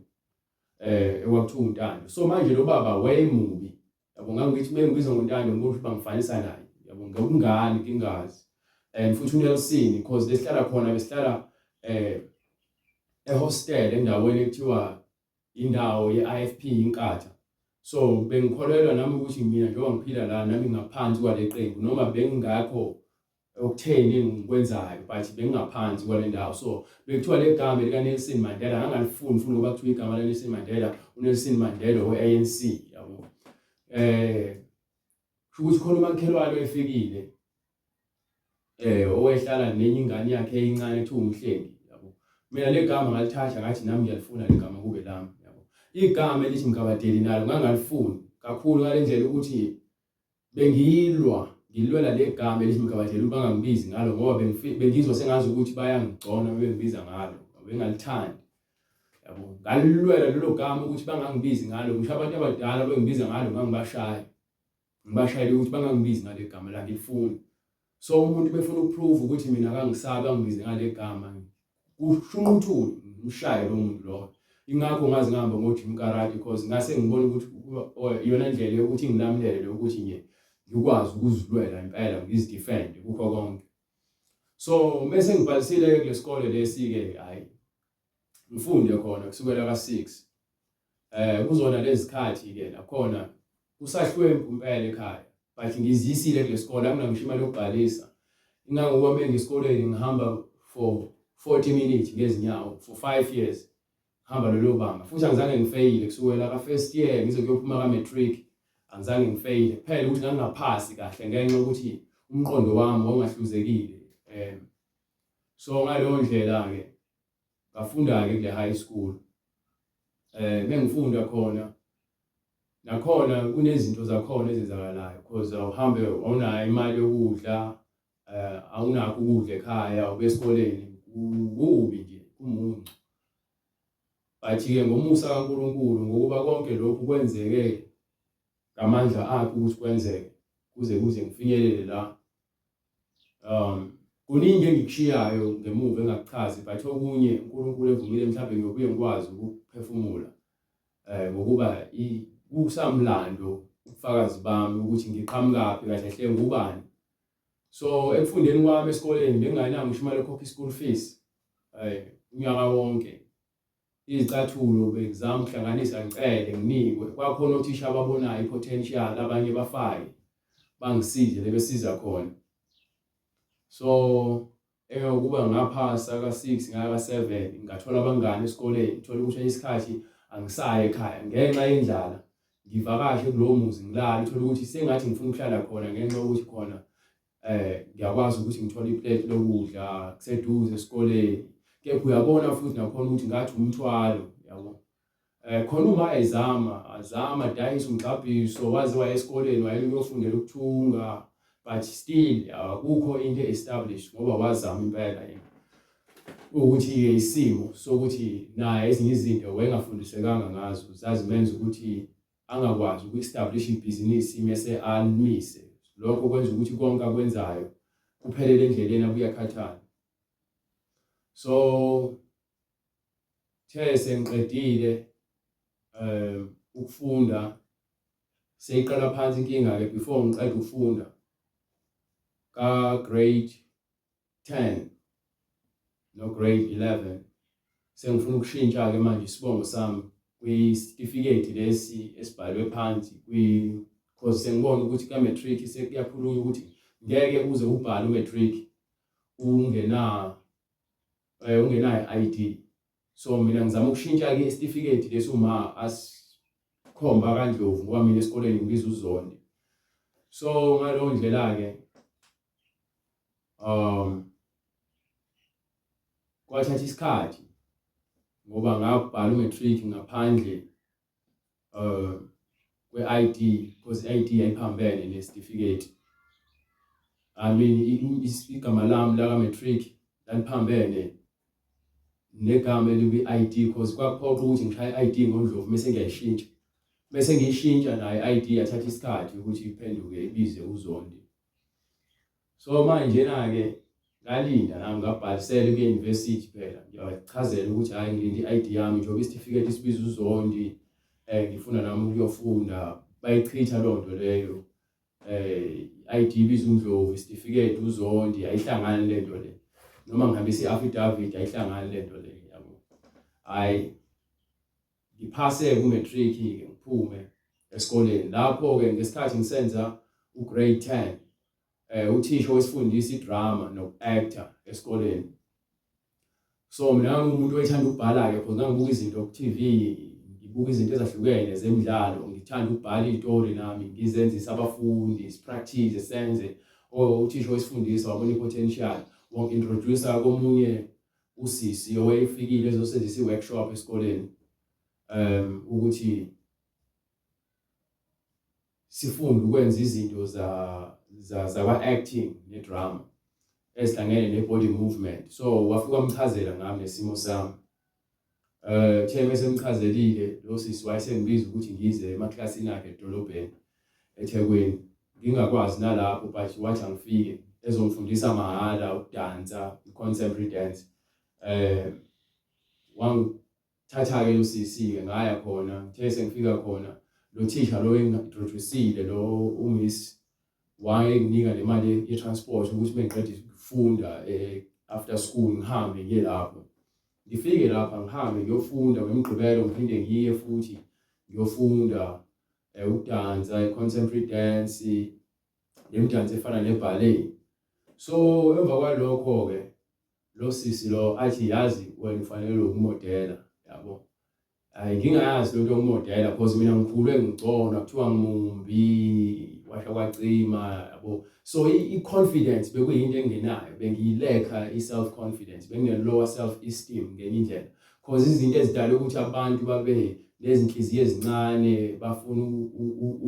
ekwakuthiwa uNtando. So manje lo baba wayemubi yabo. Ngangithi bengibiza ngoNtando ngisho bangifanisa naye yabo ngokungani ngingazi. Futhi uNelson because lesihlala khona besihlala ehostel endaweni ekuthiwa indawo ye-IFP inkatha. So bengikholelwa nami ukuthi mina njengoba ngiphila la nami ngaphansi kwale qembu noma bengingakho okutheni engikwenzayo but bengingaphansi kwale ndawo. So bekuthiwa legama lika Nelson Mandela ngangalifuni ngoba kuthiwa igama la Nelson Mandela uNelson Mandela we-ANC yabo. Ukuthi khona umakhelwane efikile owehlala nenye ingane yakhe eyincane ekuthiwa uMhlengi yabo. Mina legama ngalithatha ngathi nami ngiyalifuna legama kube lami yabo. Igama elithi Mkabadeli nalo ngangalifuni kakhulu ngalendlela ukuthi ngilwela legama elithi Mkabadeli bangangibizi ngalo ngoba bengizwa sengazi ukuthi bayangigcona bengibiza ngalo bengalithandi yabo. Ngalilwela lelo gama ukuthi bangangibizi ngalo ngisho abantu abadala bengibiza ngalo ngibashayela ukuthi bangangibizi ngale gama la ngilifuni. So umuntu befuna ukuprove ukuthi mina kangisabi angibize ngale gama ushunquthule umshaye lo muntu lo. Ingakho ngazi ngihamba ngoJim Karate because ngase ngibona ukuthi iyona ndlela yokuthi ngilamlele ukuthi nje ngikwazi ukuzilwela impela ngizidefend kukho konke. So bese ngibhalisile kulesikole lesi-ke hayi ngifunde khona kusukela ka6 kuzona lezikhathi-ke nakhona kusahlwempu impela ekhaya but ngizisile kulesikole anginangisho imali yokubhalisa. Ingangoba bengisikoleni ngihamba for 40 minutes ngezinyawo for 5 years hamba lelo banga futhi angizange ngifeyile kusukela ka first year ngize kuyophuma ka matric angizange ngifeyile kuphela ukuthi ngangingaphasi kahle ngenxa ukuthi umqondo wami wawungahluzekile. So ngaleyo ndlela-ke ngafunda-ke kule high school. Bengifunda khona nakhona kunezinto zakhona ezenzakalayo because awuhambe awunayo imali yokudla awunakho ukudla ekhaya ubesikoleni kubi nje kumuncu. But-ke ngomusa kaNkulunkulu ngokuba konke lokhu kwenzeke ngamandla akhe ukuthi kwenzeke kuze ngifinyelele la. Kuningi engikushiyayo ngemuva engakuchazi, but okunye uNkulunkulu evumile mhlawumbe ngiyobuye ngikwazi ukuphefumula ngokuba kusamlando ubufakazi bami ukuthi ngiqhamukaphi kahle hle ngubani. So ekufundeni kwami esikoleni bengingananga ngisho imali yokhokha i-school fees unyaka wonke. Izicathulo bezama ukuhlanganisa ngicele nginikwe, kwakhona othisha ababonayo i-potential, abanye bafake bangisize lebesiza khona. So ukuba ngaphasa ka-6 ngaya ka-7 ngathola abangani esikoleni, ngithola ukuthi isikhathi angisayi ekhaya ngenxa yendlala, ngivakashe kulowo muzi ngilala, ngithola ukuthi sengathi ngifuna ukuhlala khona ngenxa yokuthi khona ngiyakwazi ukuthi ngithole iplate lokudla kuseduze esikoleni. Kepha uyabona futhi nakhona ukuthi ngathi umthwalo, yabo. Khona uma azama dayisa umgxabhiso, waze waya esikoleni wayeyofundela ukuthunga, but still akukho into established ngoba wazama impela yena. Ukuthi isimo sokuthi naye ezinye izinto wayengafundisekanga ngazo zazimenza ukuthi angakwazi uku-establish ibhizinisi mase alimise. Lokho kwenza ukuthi konke akwenzayo kuphelele endleleni abuye akhathale. So sengiqedile ukufunda, seyiqala phansi inkinga-ke before ngiqeda ukufunda ka grade 10 no grade 11, sengifuna ukushintsha-ke manje isibongo sami kwisitifiketi lesi esibhalwe phansi because sengibona ukuthi ka-matric sekuyakhulunywa ukuthi ngeke uze ubhale u-matric ungenayo i-ID. So mina ngizama ukushintsha-ke isitifiketi lesi uma asikhomba kaNdlovu ngoba mina esikoleni ngibiza uZondi. So ngaleyo ndlela-ke kwathatha isikhathi ngoba ngabhala u-matric ngaphandle kwe-ID because i-ID yayiphambene nesitifiketi. I mean igama lami laka-matric laliphambene negama eliku-ID because kwakuphoqa ukuthi ngishaye i-ID ngoNdlovu bese ngiyayishintsha. Bese ngiyishintsha nayo i-ID yathatha isikhathi ukuthi iphenduke ibize uZondi. So manje-ke ngalinda nami ngabhalisela kwi-university phela, ngiyachazela ukuthi hayi ngilinde i-ID yami njengoba isitifiketi isibiza uZondi, ngifuna nami ukuyofunda. Bayichitha loo nto leyo, i-ID ibiza uNdlovu, isitifiketi uZondi, ayihlangani le nto le. Noma ngihambisa i-affidavit ayihlangani le nto le, yabo. Hayi ngiphase ku-matric-ke ngiphume esikoleni. Lapho-ke ngesikhathi ngisenza u-grade 10 uthisha wesifundisa i-drama noku-actor esikoleni. So mina ngumuntu oyethanda ukubhala-ke because ngangibuka izinto ku-TV, ngibuka izinto ezahlukene zemidlalo, ngithanda ukubhala iy'tori nami ngizenzise abafundi, sipractice senze. Uthisha wesifundisa wabona i-potential, wangi-introduce-a komunye usisi owayefikile ezosenzisa i-workshop esikoleni ukuthi sifunde ukwenza izinto zakwa-acting ne-drama ezihlangene ne-body movement. So wafika wamchazela ngami nesimo sami. Mese mchazelile lo sisi wayesengibiza ukuthi ngize emaklasini akhe edolobheni eThekwini, ngingakwazi nalapho but wathi angifike ezongifundisa mahhala ukudansa, i-contemporary dance. Wangithatha-ke lo sisi-ke ngaya khona, ngithe sengifika khona lo thisha lo engi-introduce-ile lo uMiss wayenginika nemali ye-transport ukuthi mengiqeda ukufunda after school ngihambe ngiye lapho. Ngifike lapha ngihambe ngiyofunda ngemigqibelo ngiphinde ngiye futhi ngiyofunda ukudansa, i-contemporary dance, nemidanso efana ne-ballet. So emva kwalokho-ke lo sisi lo athi yazi wena ufanele ukumodela, yabo. Ngingayazi lento yokumodela because mina ngikhulwe ngigcona kuthiwa ngimumbi, washa kwacima, yabo. So i-confidence bekuyinto engenayo, bengiyilekha i-self confidence, bengine-lower self esteem ngenye indlela because izinto ezidala ukuthi abantu babe nezinhliziyo ezincane, bafuna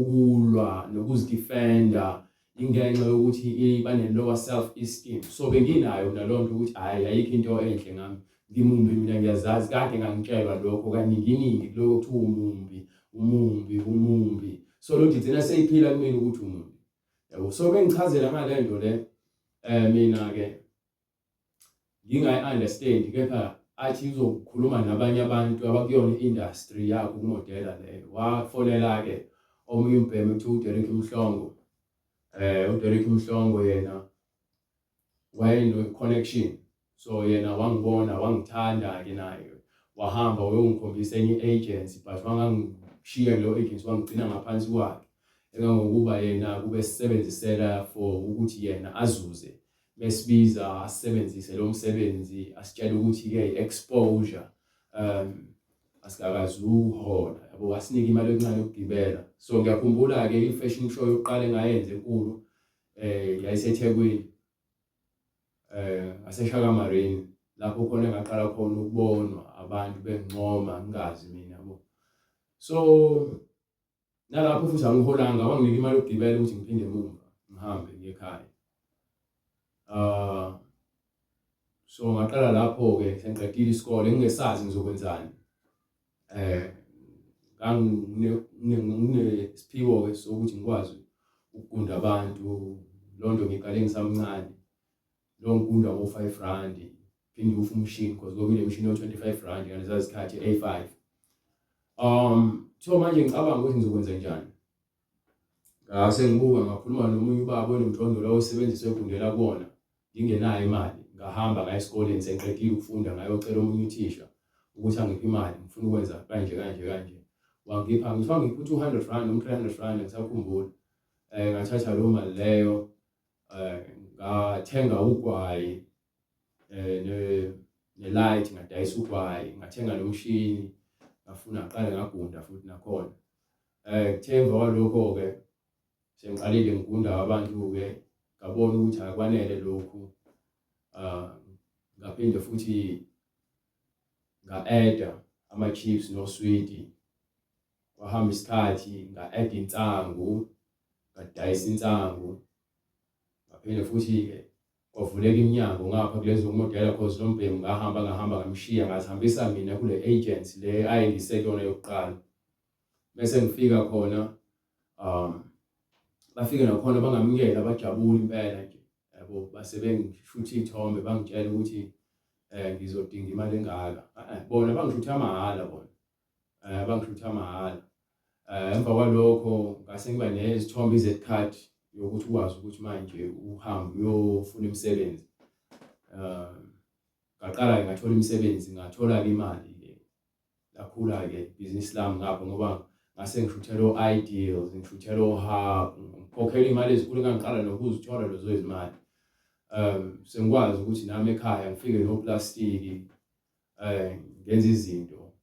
ukulwa nokuzidefenda ingenxa yokuthi bane-lower self esteem. So benginayo naloo nto ukuthi hayi ayikho into enhle ngami, ngimumbi mina ngiyazazi, kade ngangitshelwa lokho kaningi kuloko kuthiwa umumbi. so lo ngigcina seyiphila kumina ukuthi umuntu yabo. So bengichazela ngale nto le mina ke ngingayi-understand, kepha athi uzokhuluma nabanye abantu abakuyona i-industry yakho ukumodela leyo. Wafonela-ke omunye umbhemu ekuthiwa uDerek Mhlongo. uDerek Mhlongo yena wayeno-connection, so yena wangibona, wangithanda-ke naye, wahamba wayongikhombisa enye i-agency, but wangangishiya kuleyo agency, wangigcina ngaphansi kwakhe, engangokuba yena kube sisebenzisela for ukuthi yena azuze, besibiza asebenzise lo msebenzi, asitshela ukuthi-ke i-exposure asikakazi uhola yabo, asinika imali encane yokugibela. So ngiyakhumbula-ke i-fashion show yokuqala engayenza enkulu yayiseThekwini, ngaseShaka Marine, lapho khona engaqala khona ukubonwa abantu bengincoma ngingazi mina yabo. So nalapho futhi angiholanga, wanginika imali yokugibela ukuthi ngiphinde emuva ngihambe ngiye ekhaya. So ngaqala lapho-ke sengiqedile isikole ngingesazi ngizokwenzani. Nginesiphiwo-ke sokuthi ngikwazi ukugunda abantu. Lo nto ngiqale ngisamncane, lo ngikunda ngo-R5, phinde ufe umshini because kwakule mshini yo-R25 ngaleza zikhathi A5. So manje ngicabanga ukuthi ngizokwenza njani. Sengibuka ngakhuluma nomunye ubaba onomjondolo awusebenzisa ekundela kuwona, ngingenayo imali, ngahamba ngaya esikoleni sengiqedile ukufunda ngayocela omunye uthisha ukuthi angiphe imali, ngifuna ukwenza kanje. Wangipha, ngifanga ngipha u-R200 noma u-300, ngisakhumbula. Ngathatha leyo mali leyo, ngathenga ugwayi ne-light, ngadayisa ugwayi, ngathenga nomshini, ngafuna ngaqale ngagunda futhi nakhona. Kuthenga kwalokho-ke sengiqalile ngigunda abantu-ke, ngabona ukuthi akwanele lokhu. Ngaphinde futhi nga-add-a ama-chips noswidi. Kwahamba isikhathi nga-add-a insangu, ngadayisa insangu. Ngaphinde futhi-ke kwavuleka iminyango ngapha kulezo kumodela cause lo mbhemu ngahamba ngamshiya, ngasihambisa mina kule agency le ayengise kuyona yokuqala. Bese ngifika khona, bafike nakhona bangamukela, bajabule impela nje yabo, base bengishutha iy'thombe, bangitshela ukuthi ngizodinga imali engaka. Bona bangishutha mahhala bona, bangishutha mahhala. Emva kwalokho ngase ngiba nezithombe izethikhadi yokuthi ukwazi ukuthi manje uhambe uyofuna imisebenzi. Ngaqala-ke ngathola imisebenzi, ngathola-ke imali-ke, lakhula-ke ibhizinisi lami ngapha ngoba ngase ngishuthela o-Ideals, ngishuthela o-Hub, ngikhokhela iy'mali ezinkulu engangiqala nokuzithola lezo zimali. Sengikwazi ukuthi nami ekhaya ngifike noplastiki, ngenze izinto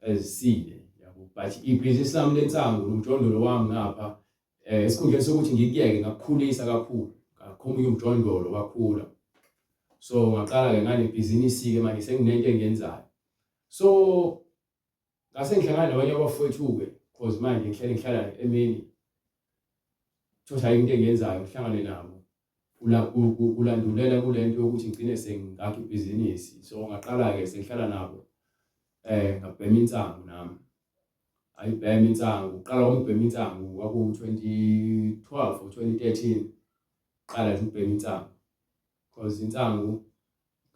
ezisile yabo. But ibhizinisi lami lensangu nomjondolo wami ngapha, esikhundleni sokuthi ngikuyeke ngakukhulisa kakhulu, ngakhomunye umjondolo wakhula. So ngaqala-ke nganebhizinisi-ke manje senginento engiyenzayo. So ngase ngihlangana nabanye abafowethu-ke cause manje ngihlala emini, thothi hayi into engiyenzayo ngihlangane nabo, ulandulela kule nto yokuthi ngigcine sengakha ibhizinisi. So ngaqala-ke sengihlala nabo, ngabhema insangu nami. Ayibhema insangu, uqala kwangibhema insangu kwaku-2012 or 2013, qala nje ukubhema insangu cause insangu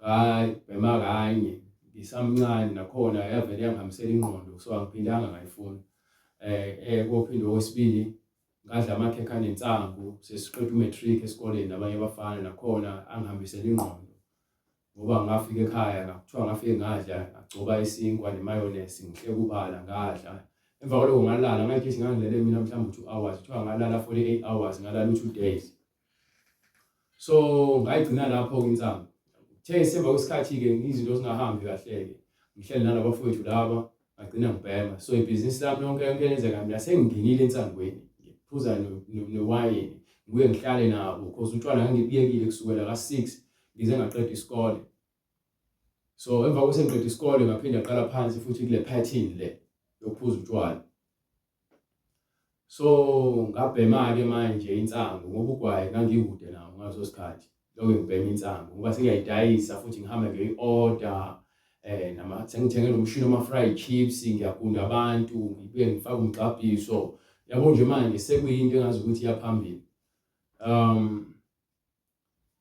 ngayibhema kanye ngisamncane, nakhona yavele yangihambisela ingqondo, so angiphindanga ngayifuna. Kophinde okwesibili ngadla amakhekhe anensangu, sesiqeda umatric esikoleni nabanye abafana, nakhona angihambisela ingqondo ngoba ngafika ekhaya kuthiwa ngafike ngadla, ngagcoba isinkwa nemayonesi, ngihleka ubala ngadla. Emva kwalokho ngalala, ngayithi ngangilele mina mhlawumbe 2 hours, kuthiwa ngalala 48 hours, ngalala 2 days. So ngayigcina lapho-ke insangu. Kuthe semva kwesikhathi-ke izinto zingahambi kahle-ke, ngihleli nalabafowethu laba, ngagcina ngibhema. So ibhizinisi lami lonke yenzeka mina sengingenile ensangweni, ngiphuza newayini, ngibuye ngihlale nabo cause utshwala ngangibuyekile kusukela ka-6 ngize ngaqeda isikole. So emva kokuthi sengiqeda isikole ngaphinde ngaqala phansi futhi kule pattern le yokuphuza utshwala. So ngabhema-ke manje insangu ngoba ugwayi ngangikude nawo ngaso sikhathi, lokho ngibhema insangu ngoba sengiyayidayisa futhi ngihamba ngiyi-order, sengithenge lo mshini wama-fried chips, ngiyagunda abantu, ngibuye ngifake umgxabhiso yabo nje manje sekuyinto engazi ukuthi iyaphambili.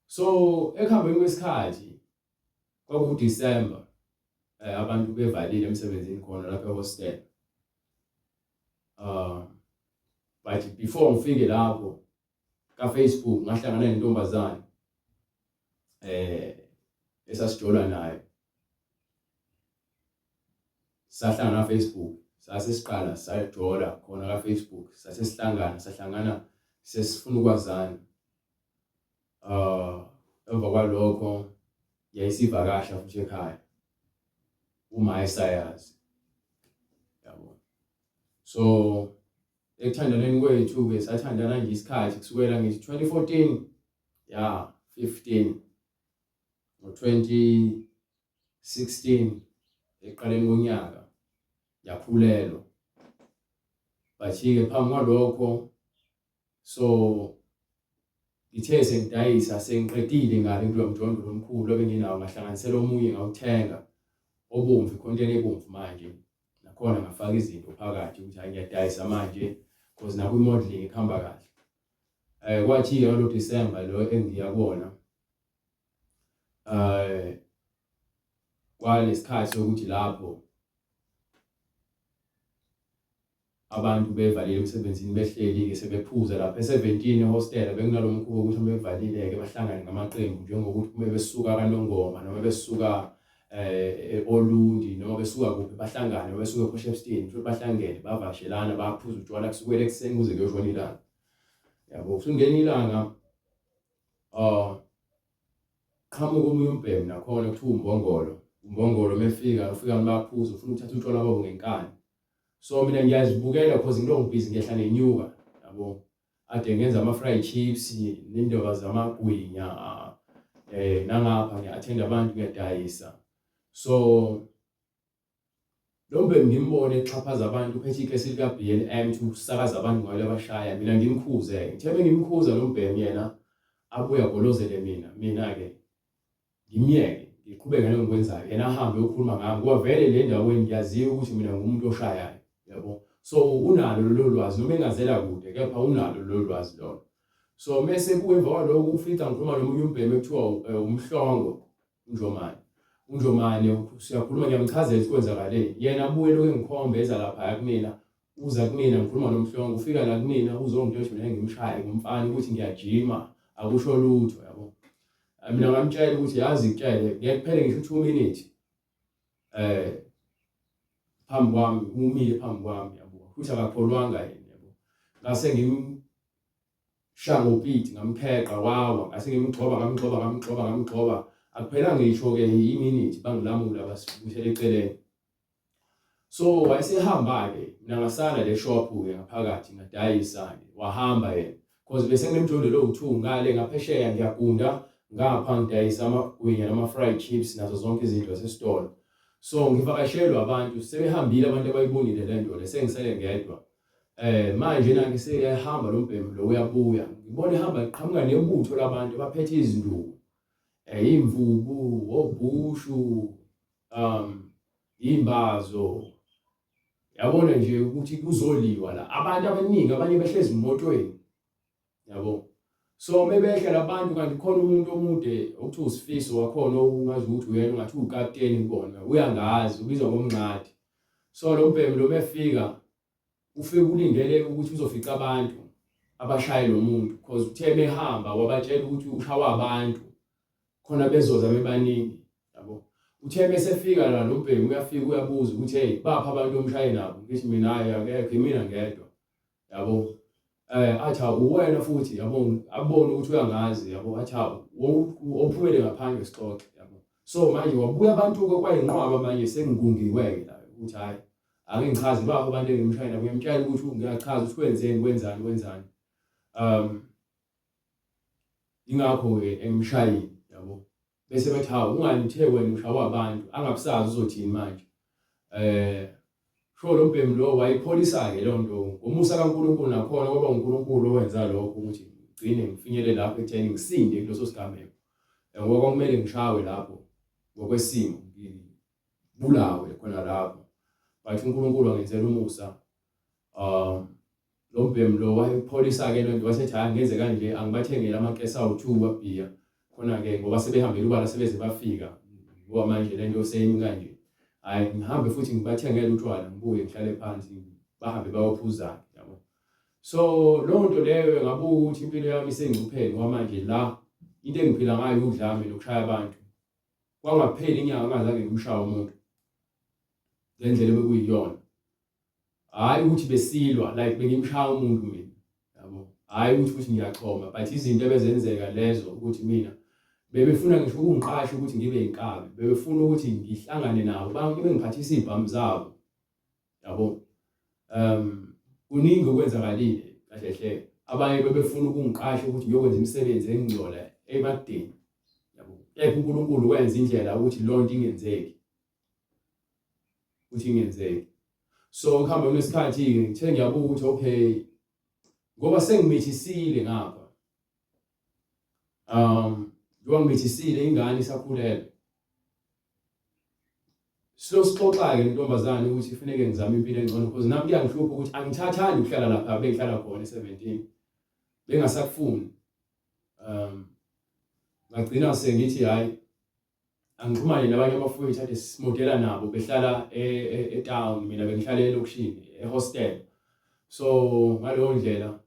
So ekuhambeni kwesikhathi kwakuDisember, abantu bevalile emsebenzini khona lapha ehostel. But before ngifike lapho ka-Facebook ngahlangana nentombazane esasijola nayo, sahlangana Facebook, sasiqala sajola khona ka-Facebook, sahlangana sesifuna ukwazana. Emva kwalokho yayisivakasha futhi ekhaya uma esayazi, yabo. So ekuthandaneni kwethu-ke sathandana nje isikhathi kusukela ngithi 2014 15 ngo-2016 ekuqaleni konyaka yakhulelwa. But-ke phambi kwalokho so ngithe sengidayisa sengiqedile ngale kulo mjondolo omkhulu obenginawo, ngahlanganisela omunye ngawuthenga obomvu, ikhontene ebomvu manje nakhona ngafaka izinto phakathi ukuthi hayi ngiyadayisa manje because nakho i-modeling ikhamba kahle. Kwathi-ke ngalo December lo engiya kuwona kwanesikhathi sokuthi lapho abantu bevalile emsebenzini behleli-ke sebephuza lapha e-17 ehostel, bekunalo mkhuba ukuthi uma bevalile-ke bahlangane ngamaqembu njengokuthi uma besuka kaNongoma noma besuka Olundi noma besuka kuphi bahlangane, noma besuka ePortshepstone futhi bahlangene bavashelana baphuza utshwala kusukela ekuseni kuze kuyoshona ilanga, yabo. Kusungena ilanga qhamuka omunye umbhemu nakhona kuthiwa umbongolo mefika ufika baphuza ufuna ukuthatha utshwala babo ngenkani. So mina ngiyazibukela because ngilongibhizi ngiyehla nenyuka, yabo. Ade ngenza ama-fried chips nendaba zamagwinya nangapha ngiya-attend abantu ngiyadayisa. So lo mbhemu ngimbone exhaphaza abantu uphethe ikhesi lika-BLM ukusakaza abantu ngayo abashaya, mina ngimkhuze. Ngithe ngimkhuza lo mbhemu yena abuye agolozele mina-ke ngimyeke ngiqhubeke ngokwenzayo, yena ahambe uyokhuluma ngami ngoba vele le ndaweni ngiyaziwa ukuthi mina ngumuntu oshayayo, yabo. So unalo lolo lwazi noma engazela kude, kepha unalo lolo lwazi lolo. So mase kuemva kwalokho ufica ngikhuluma nomunye umbhemu ekuthiwa uMhlongo uNjomane, siyakhuluma ngiyamchazela ukuthi kwenzakaleni. Yena abuye lokho engikhombeza lapha kumina, uza kumina ngikhuluma noMhlongo, ufika la kumina uzongitshela mina ngimshaye ngumfana ukuthi ngiyajima akusho lutho, yabo. Mina ngamtshela ukuthi yazi kutshele ngeke kuphele ngisho 2 minutes phambi kwami, umile phambi kwami, yabo. Futhi akakholwanga yena, yabo. Ngase ngimshaya ngopiti ngampheqa wawa, ngase ngamgxoba akuphelanga ngisho-ke iminute bangilamula basibuyisela eceleni. So wayesehamba-ke mina ngasala le shop-ke ngaphakathi ngadayisa-ke, wahamba yena because bese nginemjondolo owuthunga ngale ngaphesheya ngiyagunda ngapha ngidayisa amagwinya nama-fried chips nazo zonke izinto zasesitolo. So ngivakashelwa abantu, sebehambile abantu abayibonile le nto le, sengisele ngedwa. Manje nange seyahamba lo mbhemu lo uyabuya, ngibona ehamba eqhamuka nebutho labantu abaphethe izinduku, imvubu, obhushu, imbazo, yabona nje ukuthi kuzoliwa la. Abantu abaningi abanye behlezi emotweni, yabo. So mebehla labantu kanti khona umuntu omude okuthi uSifiso wakhona ungazi ukuthi uyena ungathi ukapteni kubona, uyangazi ubizwa ngomncadi. So lo mbhemu lo mefika ufike ulindele ukuthi uzofica abantu abashaye lo muntu because uthe mehamba wabatshela ukuthi ushawa abantu khona bezoza bebaningi, yabo. Uthe mesefika la lo mbhemu uyafika uyabuza ukuthi hey bapha abantu omshaye nabo, ngithi mina hayi akekho mina ngedwa, yabo. Athi uwena futhi, yabo, abone ukuthi uyangazi, yabo. Athi uphumele ngaphandle sixoxe, yabo. So manje wabuya abantu kwayinqwaba manje sengigungiwe la ukuthi hayi ake ngichaze bapha abantu engimshaye nabo, ngiyamtshela ukuthi ngiyachaza ukuthi kwenzeni. Ingakho-ke engimshayile, yabo. Bese bathi ungani uthe wena ushawa abantu angabusazi uzothini manje. Sho lo mbhemu lo wayipholisa-ke lo nto ngomusa kaNkulunkulu nakhona ngoba uNkulunkulu owenza lokho ukuthi ngigcine ngifinyele lapho ekutheni ngisinde kuleso sigameko, ngoba kwakumele ngishawe lapho ngokwesimo ngibulawe khona lapho. But uNkulunkulu wangenzela umusa. lo mbhemu lo wayepholisa ke lento wasethi hayi ngenze kanje angibathengele amakesi awu2 wabhiya khona ke ngoba sebehambile ubala sebeze bafika ngoba manje lento seyimi kanje hayi ngihambe futhi ngibathengele utshwala ngibuye ngihlale phansi bahambe bayophuza yabo. So lonto leyo ngabuka ukuthi impilo yami isengcupheni kwamanje la into engiphila ngayo udlame nokushaya abantu kwangapheli inyanga ngazange ngimshaya umuntu ngendlela bekuyiyona. Hayi ukuthi besilwa like bengimshaya umuntu mina yabo. Hayi ukuthi ngiyachoma but izinto ebezenzeka lezo ukuthi mina bebefuna ngisho ukungiqasha ukuthi ngibe inkabi, bebefuna ukuthi ngihlangane nabo bantu bengiphathisa izibhamu zabo yabo. Kuningi okwenzakalile kahle hle. Abanye bebefuna ukungiqasha ukuthi ngiyokwenza imisebenzi engingcola emadeni yabo. Kepha uNkulunkulu wenza indlela ukuthi lonto ingenzeki. So ngihamba kunesikhathi ke ngithe ngiyabuka ukuthi okay ngoba sengimithisile ngapha. Njoba ngimithisile ingane isakhulelwe. Sixoxa ke intombazane ukuthi kufanele ngizame impilo engcono because nami kuyangihlupha ukuthi angithathani ukuhlala lapha bengihlala khona e17 bengasakufuni. Ngagcina sengithi hayi angixhumane nabanye abafowethu ade simodela nabo behlala town mina bengihlala elokishini ehostel. So ngaleyo ndlela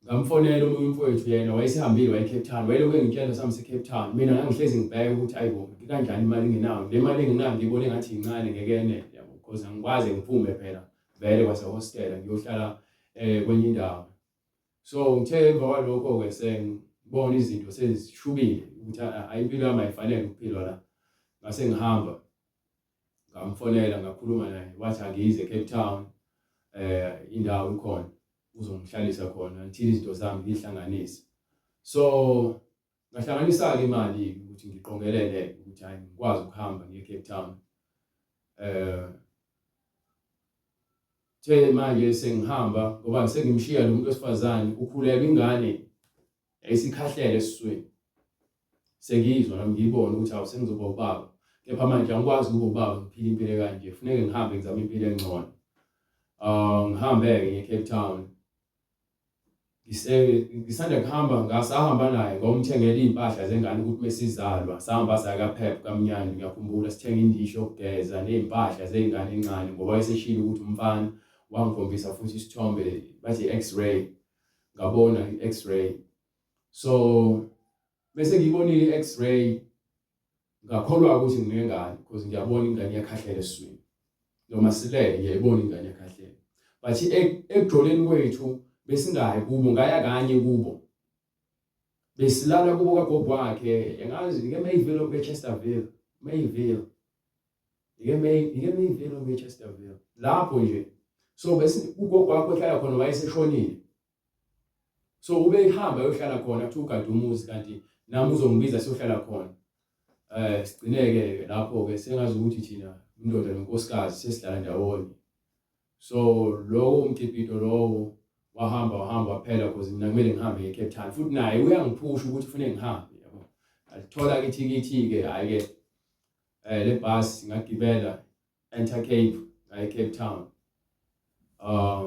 ngamfonela omunye umfowethu yena wayesehambile waye Cape Town wayeloku engitshela sami se-Cape Town mina ngangihlezi ngibheka ukuthi ayibo kanjani imali engenayo le mali engenayo ngibone ngathi incane ngeke yenele yabo because angikwazi ngiphume phela vele kwase hostel ngiyohlala kwenye indawo. So ngithe emva kwalokho ke sengibona izinto sezishubile ukuthi impilo yami ayifanele ukuphilwa la. Ngase ngihamba ngamfonela ngakhuluma naye wathi angize Cape Town indawo ikhona uzongihlalisa khona until izinto zami ngihlanganise. So ngahlanganisa ke imali ukuthi ngiqongelele ukuthi hayi ngikwazi ukuhamba ngiye Cape Town. Manje sengihamba ngoba sengimshiya lo muntu wesifazane ukhulelwe ingane esikhahlele esiswini. Sengizwa nami ngibona ukuthi awusengizoba ubaba. Kepha manje angikwazi ukuba ubaba ngiphile impilo kanje kufanele ngihambe ngizame impilo engcono. Ngihambe ke eCape Town. Ngisanda kuhamba ngasahamba naye ngomthengela impahla zengane ukuthi mesizalwa sahamba saya Pep kaMnyandi ngiyakhumbula sithenga indisho yokugeza neimpahla zengane encane ngoba wayeseshilo ukuthi umfana wangikhombisa futhi isithombe bathi x-ray ngabona i-x-ray. So bese ngiyibonile i-x-ray ngakholwa ukuthi nginengane because ngiyabona ingane iyakhahlela esiswini noma silele ngiyayibona ingane iyakhahlela but ekujoleni kwethu besingayi kubo ngaya kanye kubo besilala kubo kagogo wakhe engazi ke Mayville or Chesterville Mayville or Chesterville lapho nje. So bese ugogo wakhe ehlala khona wayeseshonile. So ube ehamba eyohlala khona kuthi ugada umuzi kanti nami uzongibiza siyohlala khona. Sigcineke lapho ke sengazi ukuthi thina indoda nenkosikazi sesidlala ndawonye. So lo umkipito lo wahamba phela because mina kumele ngihambe eCape Town futhi naye uyangiphusha ukuthi kufanele ngihambe yabo. Alithola ke ithikithi ke hayi ke le bus ngagibela enter Cape ngaye Cape Town.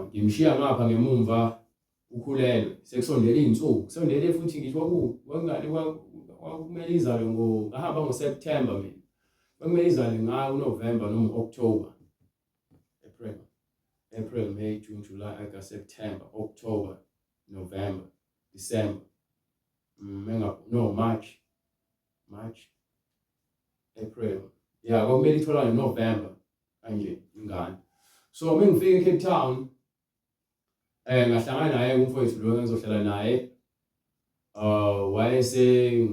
Ngimshiya ngapha ngemumva ukhulelwe sekusondele izinsuku kusondele futhi ngisho kwangani kwakumele izalwe ngahamba ngoSeptember mina kwakumele izalwe ngayo November noma October April, May, June, July, August, September, October, November, December, March, April. Yeah, kwakumele itholakale November kanje ingane. So mengifika eCape Town ngahlangana naye umfowethu lo engizohlala naye wayese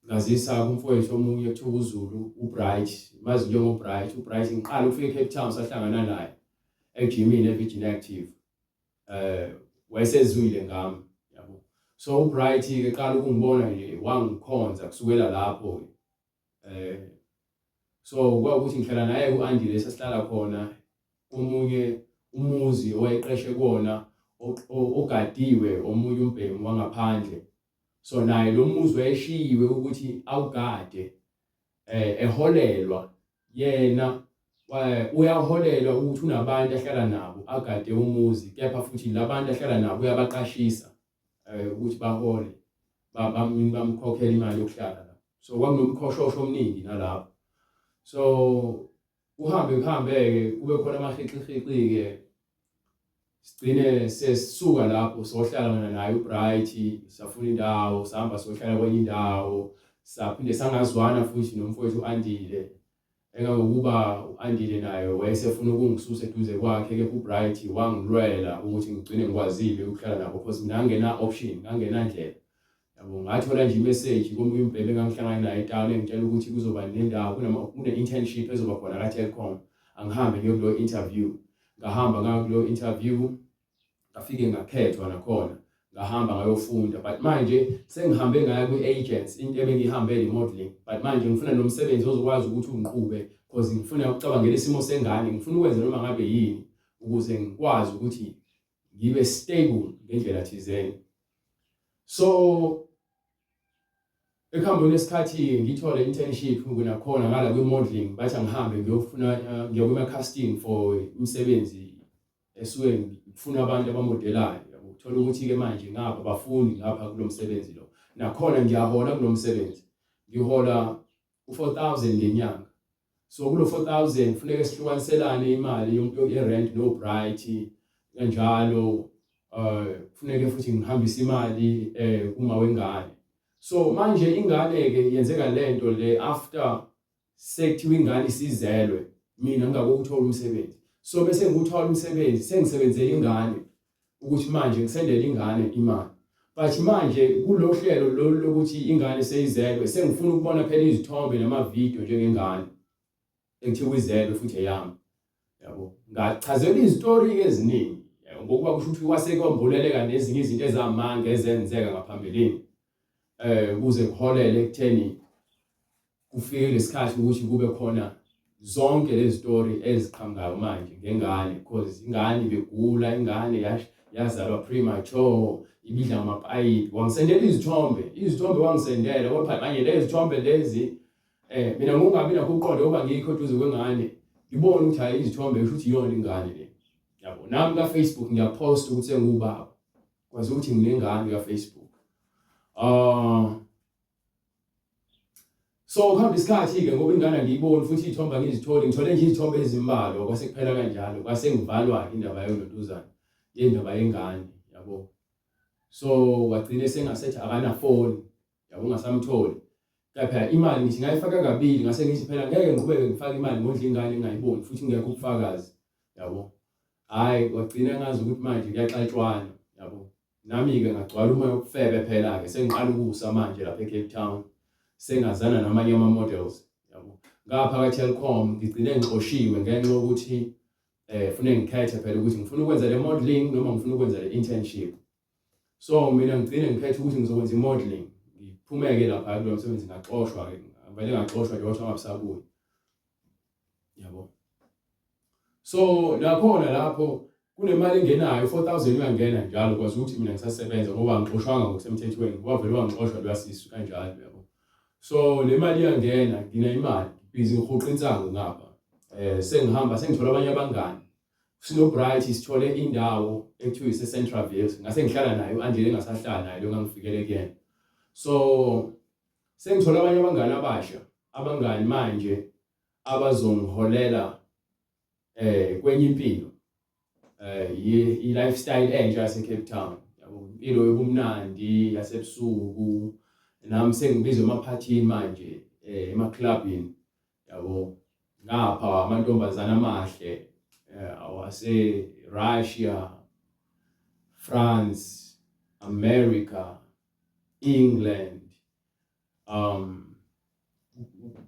ngazisa kumfowethu omunye ekuthiwa uZulu uBright mazi njengo Bright ngiqala ukufika eCape Town sahlangana naye ejimini eVirgin Active wayesezwile ngami yabo. So uBright ke qala ukungibona nje wangikhonza kusukela lapho so kwakuthi ngihlala naye uAndile sesihlala khona omunye umuzi owayeqeshe kona ogadiwe omunye umbhemu wangaphandle. So naye lo muzi wayeshiyiwe ukuthi awugade eholelwa yena uyaholelwa ukuthi unabantu ahlala nabo agade umuzi, kepha futhi labantu ahlala nabo uyabaqashisa ukuthi bahole bamkhokhela imali yokuhlala la. So kwakunomkhoshosho omningi nalapho. So kuhambe-ke kube khona amahixi-ke, sigcine sesisuka lapho sohlala naye uBright, safuna indawo, sahamba sohlala kwenye indawo, saphinde sangazwana futhi nomfowethu u-Andile. Engangokuba u-Andile naye wayesefuna ukungisusa eduze kwakhe, ke uBright wangilwela ukuthi ngigcine ngikwazile ukuhlala nabo because mina ngangena option, ngangenandlela. Yabo, ngathola nje i-message komunye umbhebe engangihlangana naye eTown engitshela ukuthi kuzoba nendawo, kune-internship ezoba khona ka-Telkom, angihambe ngiyo kulo interview. Ngahamba ngayo kulo interview, ngafike ngakhethwa nakhona, ngahamba ngayofunda. But manje sengihambe ngaya kwi-agents, into ebengihambele i-modeling, but manje ngifuna nomsebenzi ozokwazi ukuthi ungiqhube because ngifuna ukucabangela isimo sengane, ngifuna ukwenza noma ngabe yini ukuze ngikwazi ukuthi ngibe stable ngendlela thizeni. So ekuhambeni lesikhathi ngithole internship nakhona ngala kwi-modeling, bathi angihambe ngiya kuma-casting for imisebenzi esuke ngifuna abantu abamodelayo. Yabo, uthola ukuthi-ke manje ngapha bafuni ngapha kulo msebenzi lo, nakhona ngiyahola kulo msebenzi, ngihola u-4,000 ngenyanga. So kulo 4,000 kufuneka sihlukaniselane imali ye-rent no-Bright kanjalo, kufuneka futhi ngihambise imali uma wengane. So manje ingane-ke yenzeka lento le after sekuthiwa ingane isizelwe, mina ngingakuthola umsebenzi. So bese ngikuthola umsebenzi, sengisebenzele ingane ukuthi manje ngisendele ingane imali. But manje kulo hlelo lokuthi ingane seyizelwe, sengifuna ukubona phela izithombe namavidiyo njengengane ekuthiwa izelwe futhi eyami. Yabo, ngachazela izitori eziningi ngokuba kusho ukuthi kwase kwambuleleka nezinye izinto ezamanga ezenzeka ngaphambilini. Kuze kuholele ekutheni kufike lesikhathi ukuthi kube khona zonke lezi story eziqhamukayo manje ngengane, because ingane ibegula, ingane yazalwa premature, ibidla amapayipi. Wangisendela izithombe wangisendela, kodwa manje lezi zithombe lezi mina ngingabi nakho uqondo ngoba ngikho eduze kwengane, ngibone ukuthi hayi izithombe kusho ukuthi iyona ingane le. Yabo, nami ka-Facebook ngiyapost ukuthi sengubaba, kwazi ukuthi nginengane ka-Facebook. So kuhamba isikhathi-ke ngoba ingane angiyiboni futhi iy'thombe angizitholi, ngithole nje izithombe ezimbalwa, kwase kuphela kanjalo, kwase ngivalwa-ke indaba yontuzana yendaba yengane. Yabo, so wagcine sengasethi akanafoni, yabo, ungasamtholi. Kepha imali ngithi ngayifaka kabili, ngase ngithi phela ngeke ngiqhubeke ngifake imali ngondla ingane engayiboni futhi ngekho ubufakazi. Yabo, hhayi, wagcina ngazi ukuthi manje kuyaxatshwana. Yabo, nami-ke ngagcwala umoya wobufebe phela-ke, sengiqala ukusa manje lapha eCape Town, sengazana namanye ama-models. Yabo, ngapha ka-Telkom ngigcine ngixoshiwe ngenxa yokuthi funeka ngikhethe phela ukuthi ngifuna ukwenza le modeling noma ngifuna ukwenza le internship. So mina ngigcine ngikhethe ukuthi ngizokwenza i-modeling, ngiphumeke lapha kulo msebenzi, ngaxoshwa-ke, vele ngaxoshwa nje kodwa ngabisabuyi. Yabo, so nakhona lapho kunemali engenayo, 4,000 uyangena njalo, kwazi ukuthi mina ngisasebenza ngoba ngixoshwanga ngokusemthethweni, ngoba vele wangixoshwa lwasisu kanjalo. Yabo, so le mali iyangena, ngina imali, busy ngihuqa insango ngapha. Sengihamba sengithola abanye abangani, sinoBright sithole indawo ekuthiwa ise-Centralville, ngase ngihlala naye u-Andile engasahlala naye lo ngangifikele kuyena. So sengithola abanye abangani abasha, abangani manje abazongiholela kwenye impilo, i-lifestyle entsha yase-Cape Town. Yabo, impilo yobumnandi yasebusuku, nami sengibizwa emaphathini manje ema-clubini. Yabo, ngapha amantombazana amahle awase-Russia, France, America, England,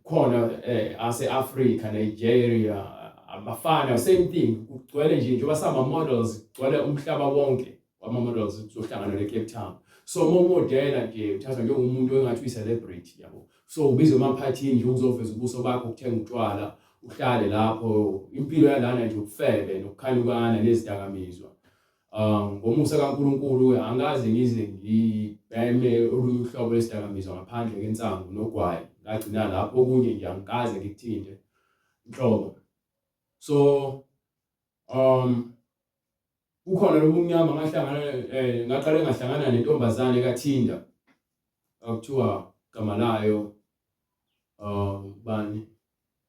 khona ase-Africa, Nigeria, abafana, same thing, kugcwele nje njengoba sama-models, kugcwele umhlaba wonke wama-models uzohlangana ne-Cape Town. So momodela nje uthathwa njengomuntu engathi uyi-celebrity. Yabo, so ubizwa emaphathini nje ukuzoveza ubuso bakho, ukuthenga utshwala, uhlale lapho, impilo yalana nje ubufebe nokukhanukana nezidakamizwa. Ngomusa kaNkulunkulu angaze ngize ngibheme uhlobo lesidakamizwa ngaphandle kwensangu nogwayi. Ngagcina lapho okunye nje angikaze ngikuthinte inhlobo. So ukhona lo munyama ngaqale ngahlangana nentombazane kaThinda akuthiwa gama layo bani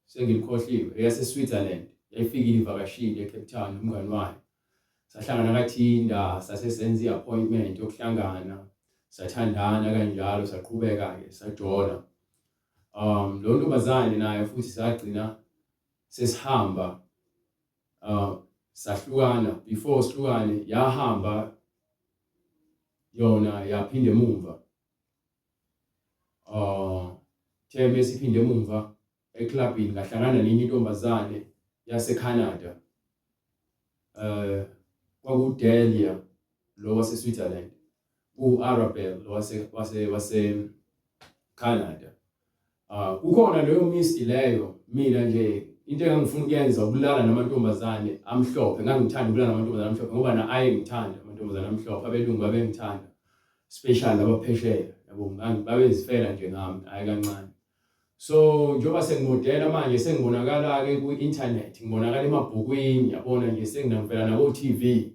sengikhohliwe eyase Switzerland yayifikile ivakashile eCape Town umngani wayo sahlangana kaThinda sasesenza iappointment yokuhlangana sathandana kanjalo saqhubeka ke sajola lo ntombazane naye futhi sagcina sesihamba sahlukana before sihlukane yahamba yona yaphinde emuva thembe esiphinde emuva eclubini ngahlangana nenye intombazane yaseCanada kwakuDelia lo wase Switzerland uArabelle lo wase Canada kukhona leyo misti leyo mina nje into engangifuna ukuyenza ukulala namantombazane amhlophe ngangithanda ukulala namantombazane amhlophe ngoba na ayengithanda amantombazane amhlophe abelungu babengithanda special abaphesheya yabo babezifela nje ngami hayi kancane so njoba sengimodela manje sengibonakala ke ku-internet ngibonakala emabhukwini yabona nje senginamvela nako TV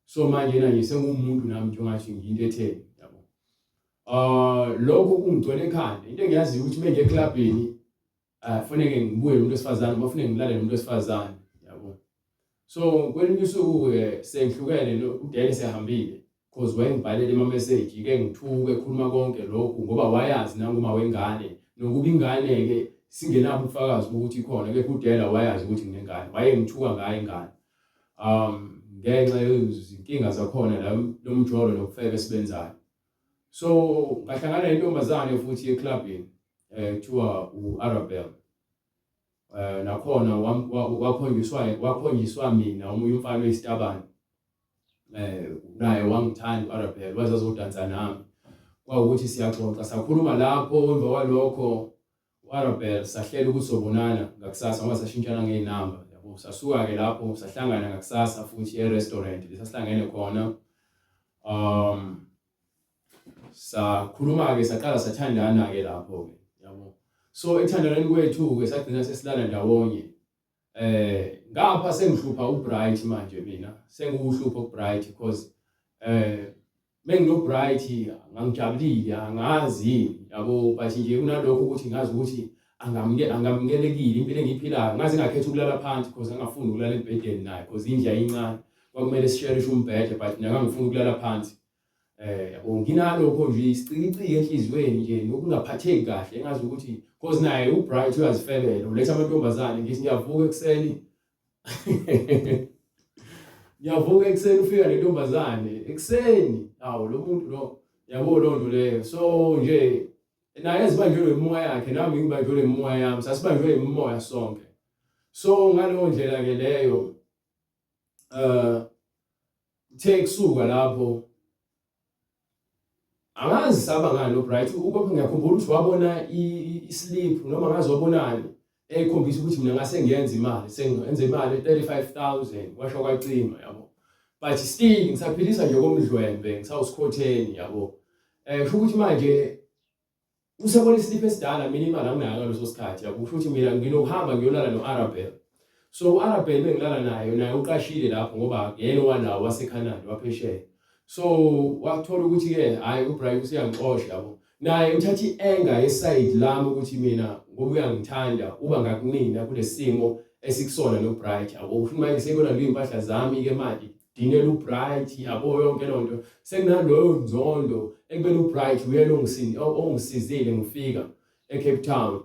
so manje nje sengumuntu nami njengathi ngiyinto etheni yabo lokho kungigcwele ekhanda into engiyazi ukuthi manje eclubini kufanele ngibuye umuntu wesifazane bafune ngilale nomuntu wesifazane yabo so kwelinye usuku sengihlukene uDele sehambile because wayengibhalele ama message ke ngithuke ekhuluma konke lokho ngoba wayazi nangoma wengane nokuba ingane ke singenabo ubufakazi ukuthi ikhona ke uDele wayazi ukuthi nginengane wayengithuka ngayo ingane ngenxa yezinkinga zakhona la lomjolo nokufeka esibenzayo so ngahlangana nentombazane futhi eclubini kuthiwa uArabelle nakhona wakhonjiswa mina omunye umfana wesitabane naye wangithanda uArabelle wazazodansa nami kwawukuthi siyaxoxa sakhuluma lapho emva kwalokho uArabelle sahlela ukuthi sobonana ngakusasa ngoba sashintshana ngeinamba yabo sasuka ke lapho sahlangana ngakusasa futhi e-restaurant lesasihlangene khona sakhuluma ke saqala sathandana ke lapho ke yabo so ethandaneni kwethu ke sagcina sesilala ndawonye ngapha sengihlupha uBright manje mina sengiwuhlupha uBright because menginoBright ngangijabulile angazi yabo but nje kunalokho ukuthi ngazi ukuthi angamukelekile impilo engiyiphilayo ngaze ngakhetha ukulala phansi because angafuni ukulala ebhedeni naye because indlu yincane kwakumele sisharishe umbhede but mina ngangifuna ukulala phansi yabo nginalokho nje isicikiciki enhlizweni nje nokungaphatheki kahle engazi ukuthi because naye uBright uyazifelela uletha amantombazane ngithi ngiyavuka ekseni ngiyavuka ekseni ufika nentombazane ekseni awu lo muntu lo yabo lonto leyo so nje naye esibanjwe emoya yakhe nami ngibanjwe emoya yami sasibanjwe emoya sonke so ngaleyo ndlela ke leyo take suka lapho angazi saba ngani uBright ukuphi ngiyakhumbula ukuthi wabona islip noma ngazobonani ekhombisa ukuthi mina ngase ngiyenza imali sengenza imali 35,000 washo kwacima yabo but still ngisaphilisa nje komdlwembe ngisawusikhotheni yabo kusho ukuthi manje usebona islip esidala mina imali anginayo ngaleso sikhathi yabo kusho ukuthi mina nginokuhamba ngiyolala noArabelle so uArabelle bengilala naye uqashile lapho ngoba yena wanawo waseCanada waphesheya so wathola ukuthi ke hayi uBright usiyangixosha yabo naye uthatha ienga yeside lami ukuthi mina ngoba uyangithanda uba ngakunina kulesimo esikusona noBright yabo ufuna manje sekona impahla zami ke manje dinela uBright yabo yonke lonto sekunaloyo nzondo ekubeni uBright uyena ongisizile ngifika eCape Town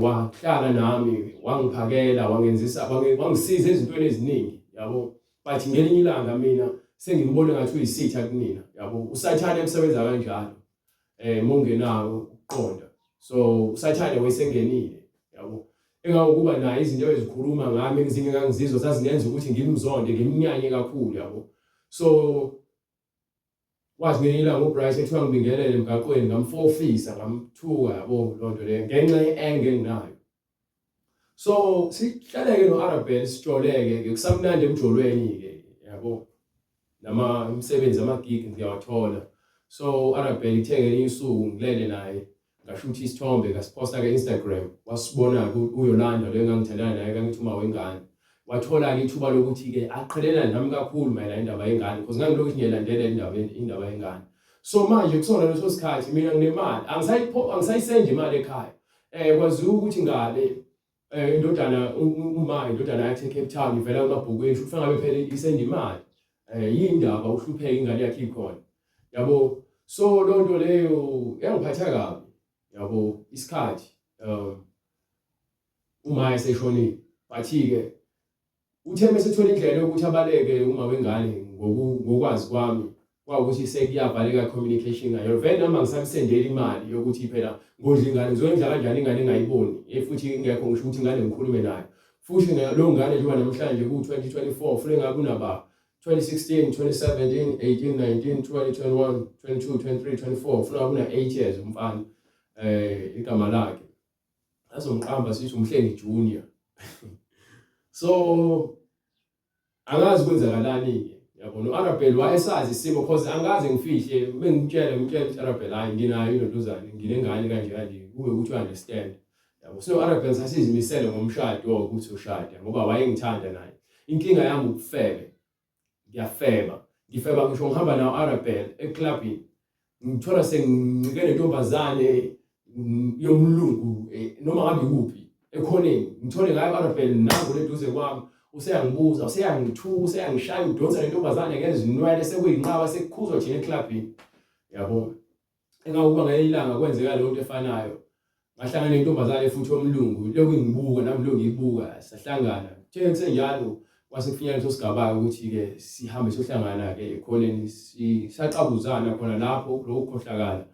wahlala nami wangiphakela wangisiza ezintweni eziningi yabo but ngelinye ilanga mina sengibona ngathi uyisitha kumina yabo usathane emsebenza kanjalo mongenawo ukuqonda so usathane wayesengenile yabo engakuba naye izinto ezikhuluma ngami ngizingangizizwa sazingenza ukuthi ngimzonde ngiminyanye kakhulu yabo so wathi ngelinye ngoBright ethiwa ngibingelele emgaqweni ngamfofisa ngamthuka yabo lonto le ngenxa yeenge enginayo so sihlaleke noArabelle sijoleke kusamnandi emjolweni ke yabo nama umsebenzi amagig ngiyawathola so uArabelle ithenge isuku ngilele naye ngashuthi isithombe ngasiposta ke Instagram wasibona uYolanda lo engangithandana naye kangithi uma wengane wathola-ke ithuba lokuthi-ke aqhelelane nami kakhulu mayelana indaba yengane because ngangilokhu ngiyilandelela indaba yengane. So manje kusona leso sikhathi mina nginemali angisayisendi imali ekhaya kwaziwa ukuthi ngabe indodana yakhe eCape Town ivela kumabhukwini futhi ngabe phela isenda imali yindaba uhlupheka ingane yakhe ikhona yabo. So lonto leyo yangiphatha kabi yabo isikhathi uma eseshonile, but-ke uthe mesethola indlela yokuthi abaleke uma wengane ngokwazi kwami kwawukuthi sekuyavaleka communication ngayo vele noma ngisamsendela imali yokuthi phela ngodla ingane ngizoyenza kanjani ingane engayiboni futhi ingekho ngisho ukuthi ingane ngikhulume nayo futhi lo ngane njengoba namhlanje ku-2024 futhi ngabe unaba 2016, 2017, 18, 19, 20, 21, 22, 23, 24 futhi ngabe una 8 years umfana igama lakhe azomqamba sithi uMhlengi Junior. So angazi kwenzakalani-ke yabona u-Arabel wayesazi isimo because angaze ngifihle bengitshela ukuthi Arabel hayi nginayo intozane nginengane kanje kube ukuthi u-understand yabo. So Arabel sasizimisele ngomshado ukuthi ushada ngoba wayengithanda naye. Inkinga yami ukufebe, ngifeba ngisho ngihamba nawo Arabel eclubini ngithola sengincike nentombazane yomlungu noma ngabe kuphi ekhoneni ngithole ngayo Arabel nangu leduze kwami useyangibuza useyangithuka useyangishaya udonsa lentombazane ngezinwele sekuyinqaba sekukhuzwa thina eclubini yabo. Engakuba ngayilanga kwenzeka lonto efanayo ngahlangana nentombazane futhi yomlungu lokhu ngibuka nami lo ngiyibuka sahlangana nje kusenjalo kwase kufinyela leso sigaba ukuthi-ke sihambe sohlangana-ke ekhoneni saqabuzana khona lapho lokho khohlakala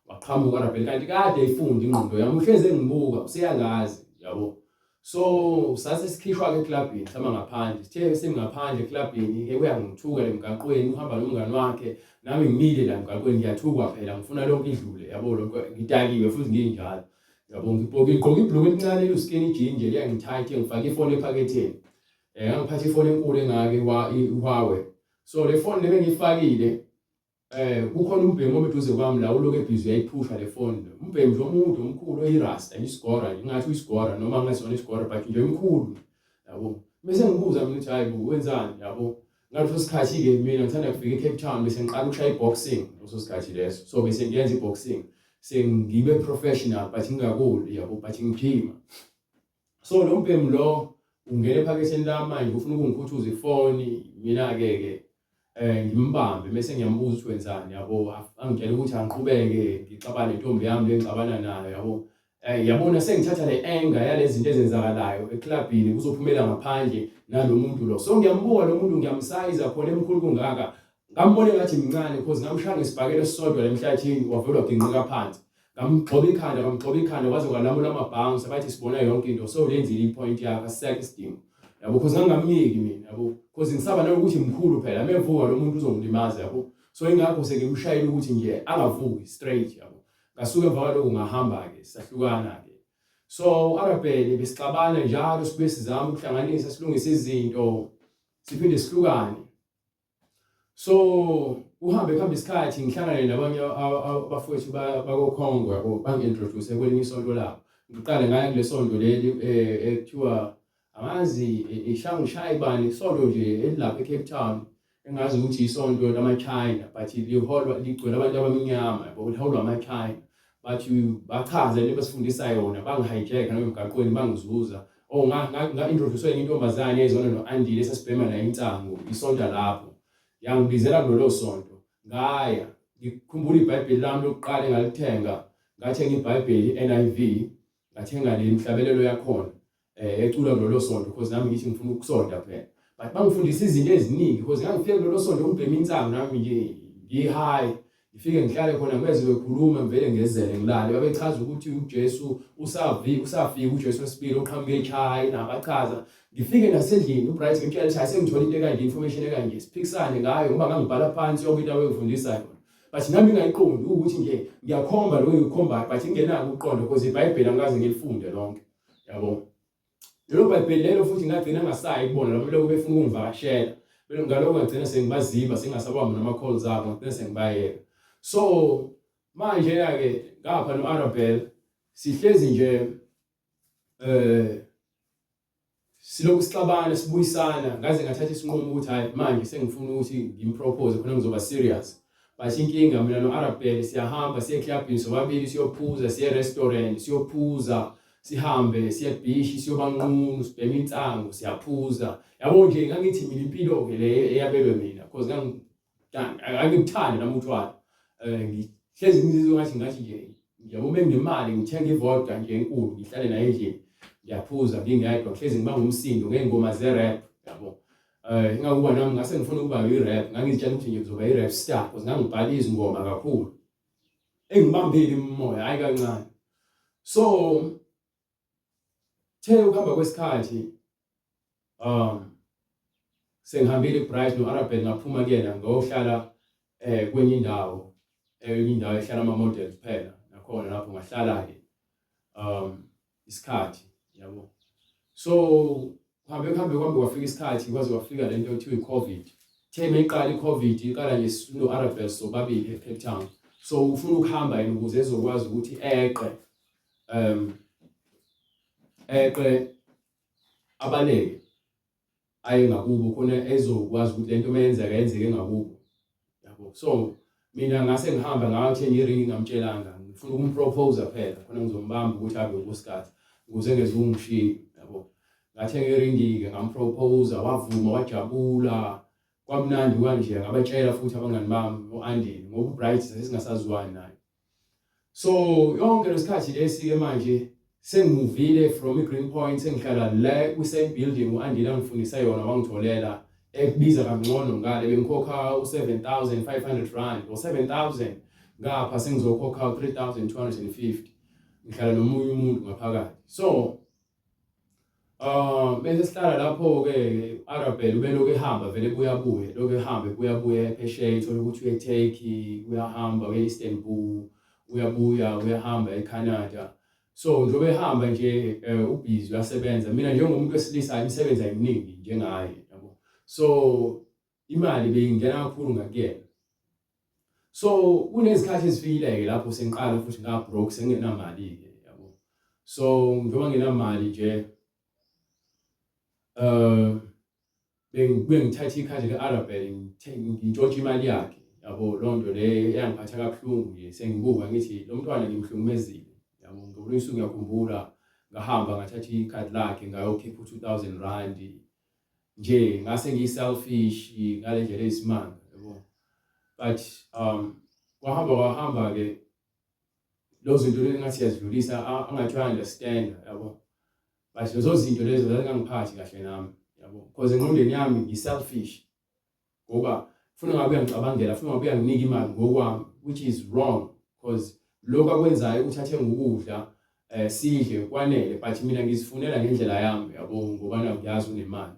waqhamuka Arabel kanti kade ifunda ingqondo yami uhleze ngibuka useyangazi yabo. So sase sikhishwa-ke eclubini hlama ngaphandle sithe sengaphandle eclubini-ke uyangithuka emgaqweni uhamba nomngani wakhe nami ngimile la emgaqweni ngiyathukwa phela ngifuna lonke idlule yabo lokho ngidakiwe futhi nginjalo yabo. Ngigqoke ibhuluku elincane eluskin jean liyangithathe ngifake ifoni ephaketheni ngangiphatha ifoni enkulu engake Huawei. So le phone lebe ngifakile kukhona umbhemu obeduze kwami la uloku ebhizi yayiphusha le phone. Umbhemu nje omude omkhulu oyirasta isigora ngingathi uyisigora noma ngasona isigora but nje omkhulu yabo. Bese ngibuza mina ukuthi hayi wenzani yabo. Ngaleso sikhathi-ke mina ngithanda kufika eCape Town bese ngiqala ukushaya i-boxing leso sikhathi leso. So bese ngiyenza i-boxing sengibe professional but ngingakoli yabo but ngijima. So lo mbhemu lo ungene ephaketheni la manje ufuna ukungikhuthuza ifoni mina-ke ngimbambe bese ngiyambuza ukuthi wenzani yabo. Angitshela ukuthi angiqhubeke ngixabane nentombi yami le ngixabana nayo yabo. Yabona sengithatha le anger yalezi zinto ezenzakalayo eclubini kuzophumela ngaphandle nalo muntu lo. So ngiyambuka lo muntu ngiyamsayiza khona emkhulu kungaka ngambone ngathi mncane because ngamshaya ngesibhakela esisodwa emhlathini wavela waginqika phansi ngamgxoba ikhanda kwaze kwalamula amabhangi sabathi sibona yonke into. So lenzile ipoint yakhe asiseke isidingo yabo because ngangamyeki mina yabo because ngisaba nokuthi mkhulu phela mevuka lo muntu uzongilimaza yabo. So ingakho sengimshayela ukuthi nje angavuki straight yabo. Ngasuke emva kwalokho ngahamba-ke sahlukana-ke. So Arabel besixabana njalo sibe sizama ukuhlanganisa silungisa izinto siphinde sihlukane. So kuhamba isikhathi ngihlangane nabanye abafowethu bakoKhongo yabo bangi-introduce kwelinye isonto labo. Ngiqale ngaya kule sonto leli ekuthiwa angazi ishaya ibani isonto nje elilapha eCape Town engazi ukuthi isonto lama-China but liholwa ligcwele abantu abamnyama yabo liholwa ama-China but bachaza le basifundisa yona bangi-hijack noma emgaqweni bangizuza. Nga-introduce intombazane ezona no-Andile esasibhema nayo insangu isonto lapho yangibizela kulolo sonto ngaya ngikhumbula iBhayibheli lami lokuqala engalithenga ngathenga iBhayibheli NIV ngathenga le mhlabelelo yakhona ecula kulolo sonto because nami ngithi ngifuna ukusonda phela but bangifundisa izinto eziningi because ngangifike kulolo sonto ngibhema insangu nami nje ngi-high ngifike ngihlale khona ngezwe bekhuluma ngivele ngezele ngilale babechaza ukuthi uJesu usafika uJesu wesibili oqhamuke eChina bachaza. Ngifike nasendlini uBright ngitshela ukuthi asengithola into ekanje information ekanje siphikisane ngayo ngoba ngangibhala phansi yonke into abengifundisa yona but nami ngingayiqondi ukuthi nje ngiyakhomba lo ngikhombayo but ngingenako ukuqonda because iBhayibheli angikaze ngilifunde lonke yabo. Lelo Bhayibheli lelo futhi ngagcina ngasayi kubona labo lokho befuna ukungivakashela ngalokho ngagcina sengibaziba sengasabamba nama-calls abo ngagcina sengibayeka. So manje-ke ngapha no-Arabel sihlezi nje silokhu sixabana sibuyisana ngaze ngathatha isinqumo ukuthi hayi manje sengifuna ukuthi ngimpropose khona ngizoba serious. But inkinga mina no-Arabelle siyahamba siye clubini sobabili siyophuza, siye restaurant siyophuza, sihambe siye beach siyobanqunu sibheme insango siyaphuza. Yabo nje ngangithi mina impilo ke le eyabelwe mina because angikuthandi nami utshwala. Ngihlezi ngizizwa ngathi nje yabo benginemali ngithenga ivodka nje enkulu ngihlale nayo endlini ngiyaphuza ngingedwa hlezi ngibanga umsindo ngengoma ze-rap yabo. Ingakuba nami ngase ngifuna ukuba i-rap ngangizitshela ukuthi nje ngizoba i-rap star because ngangibhala izingoma kakhulu engibambile imimoya hayi kancane. So ukuhamba kwesikhathi sengihambile eBright no-Arabelle ngaphuma kuyena ngayohlala kwenye indawo ehlala ama-models kuphela nakhona lapho ngahlala-ke isikhathi yabo. So kuhambe kwami kwafika isikhathi kwaze kwafika lento ekuthiwa i-COVID. Meyiqala i-COVID iqala nje no-Arabelle sobabili eCape Town. So ufuna ukuhamba yena ukuze ezokwazi ukuthi eqe abaleke aye ngakubo khona ezokwazi ukuthi lento yenzeke ngakubo yabo. So mina ngase ngihamba ngawathenga iringi ngamtshelanga ngifuna ukumpropose phela khona ngizombamba ukuthi abe unkosikazi ukuze ngezungishiye yabo. Ngathenga iringi-ke ngampropose wavuma wajabula kwamnandi kanje ngabatshela futhi abangani bami o-Andile ngoba uBright sesingasazwani naye. So yonke lesikhathi lesi-ke manje sengimuvile from i-Green Point sengihlala la kwi-same building u-Andile angifundisa yona wangitholela ekubiza kangcono ngale bengikhokha u7,500 rand or 7,000 ngapha sengizokhokha u3,250 ngihlala nomunye umuntu ngaphakathi. So bese sihlala lapho-ke Arabelle ubelokhu ehamba vele kuyabuye lokhu ehamba kuyabuye phesheya ithola ukuthi uye-Turkey uyahamba uye-Istanbul uyahamba eCanada. So njengoba ehamba nje ubhizi uyasebenza mina njengomuntu wesilisa imisebenzi ayiminingi njengaye yabo. So imali beyingena kakhulu ngakuyena. So kunezikhathi ezifikile-ke lapho sengiqala futhi ngabroke sengingenamali-ke yabo. So njengoba nginamali nje bengithatha ikhadi le-Arabelle ngintshontsha imali yakhe yabo. Leyo nto le eyangiphatha kabuhlungu nje sengibuka ngithi lo mntwana ngimhlukumezile yabo. Ngoba usuku ngiyakhumbula ngahamba ngathatha ikhadi lakhe ngayokhipha u2,000 rand nje ngase ngiyi-selfish ngale ndlela eyisimanga yabo. But kwahamba-ke lezo zinto lezi ngathi siyazidlulisa angathi uya-understand yabo. But lezo zinto lezo zingangiphathi kahle nami yabo because engqondweni yami ngi-selfish ngoba funa ngabe uyangicabangela funa ngabe uyanginika imali ngokwami which is wrong because lokho akwenzayo uthathe ngokudla sidle kwanele but mina ngizifunela ngendlela yami yabo ngoba nakuyazi unemali.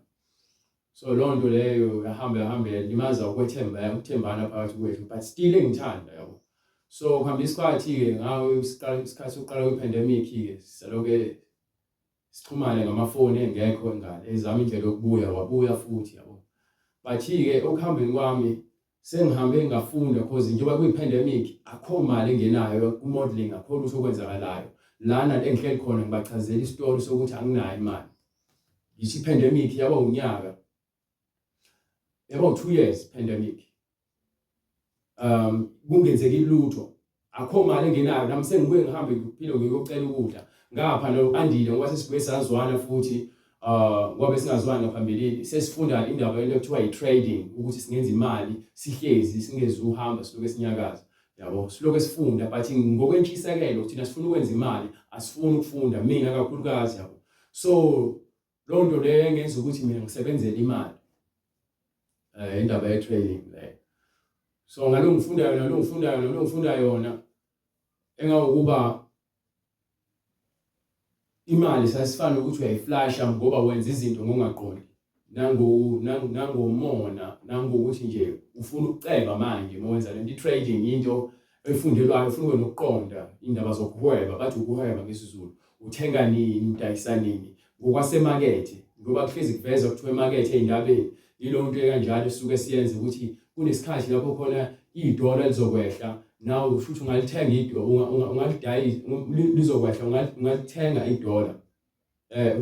So leyo nto leyo yahamba yalimaza ukuthembana phakathi kwethu but still engithanda yabo. So kuhamba isikhathi-ke ngawo isikhathi sokuqala kwe-pandemic-ke saloke sixhumane ngamafoni engekho ngale ezama indlela yokubuya wabuya futhi yabo. But-ke okuhambeni kwami sengihambe ngafunda because njengoba kuyi-pandemic akho mali engenayo ku-modeling akho lutho okwenzakalayo lana engihleli khona ngibachazela isitori sokuthi anginayo imali. Yithi i-pandemic yaba unyaka yaba 2 years pandemic kungenzeki lutho akho mali engenayo nami sengibuye ngihambe ngiphile ngiyocela ukudla ngapha no-Andile ngoba sesibuye sazwana futhi ngoba singazwani ngaphambilini sesifunda indaba yento ekuthiwa i-trading ukuthi singenza imali sihlezi singeze uhamba siloke sinyakaza yabo. Siloke sifunda but ngokwentshisekelo thina sifuna ukwenza imali asifuni ukufunda mina kakhulukazi yabo. So leyo nto leyo engenza ukuthi mina ngisebenzele imali indaba ye-trading leyo. So ngalo ngifunda yona engawukuba imali sasifana ukuthi uyayiflasha ngoba wenza izinto ngongaqondi nangomona nangokuthi nje ufuna ukuceba manje mawenza lento. I-trading into efundelwayo ufuna ube nokuqonda indaba zokuhweba bathi ukuhweba ngesizulu uthenga nini udayisa nini ngokwasemakethe ngoba kuhlezi kuveza kuthiwa emakethe ey'ndabeni yilo nto ekanjalo esuke siyenze ukuthi kunesikhathi lapho khona idola lizokwehla nawe futhi ungalithenga idola ungalidayisa lizokwehla ungalithenga idola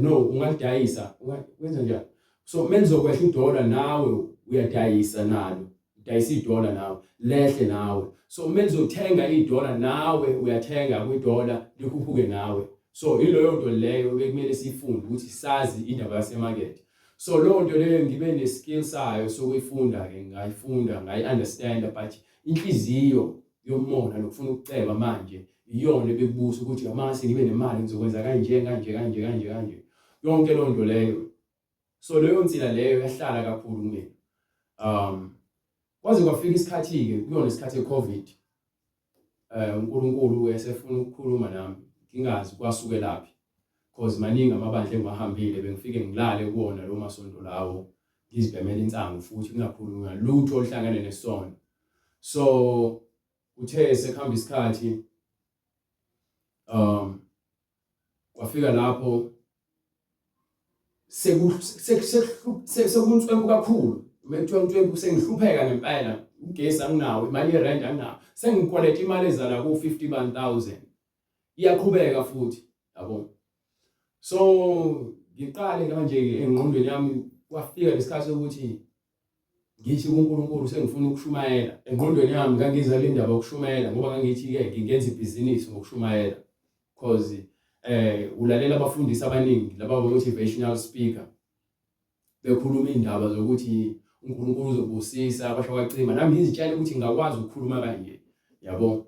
no ungadayisa wenza njani. So menzokwehla idola nawe uyadayisa nalo, udayisa idola nawe lehle nawe. So menzothenga idola nawe uyathenga kwidola likhuphuke nawe. So iloyo nto leyo bekumele sifunde ukuthi sazi indaba yasemarket. So lo nto leyo ngibe neskill sayo sokuyifunda ke ngayifunda ngayi-understand, but inhliziyo yomona nokufuna ukuceba manje iyona bekubusa ukuthi amase ngibe nemali ngizokwenza kanje yonke lo nto leyo. So leyo nsila leyo yahlala kakhulu kumina. Kwaze kwafika isikhathi ke kuyona isikhathi eCovid, uNkulunkulu esefuna ukukhuluma nami ngingazi kwasukelaphi, because maningi amabandla engihambile bengifike ngilale kuwona lo masonto lawo ngizibhemela insangu futhi kungakhulunywa lutho oluhlangene nesono. So uthe sekuhamba isikhathi kwafika lapho sekuntswempu kakhulu, mekuthiwa untswempu sengihlupheka ngempela, ugesi anginawo, imali yerent anginawo, sengikwaleta imali ezala ku-51,000 iyaqhubeka futhi, yabo. So ngiqale manje engqondweni yami kwafika lesikhathi sokuthi ngithi kuNkulunkulu sengifuna ukushumayela. Engqondweni yami ngangizale indaba yokushumayela ngoba ngangithi-ke ngingenza ibhizinisi ngokushumayela, because ulalela abafundisi abaningi laba motivational speaker bekhuluma indaba zokuthi uNkulunkulu uzobusisa abasha kwacima, nami ngizitshela ukuthi ngingakwazi ukukhuluma kanje, yabo.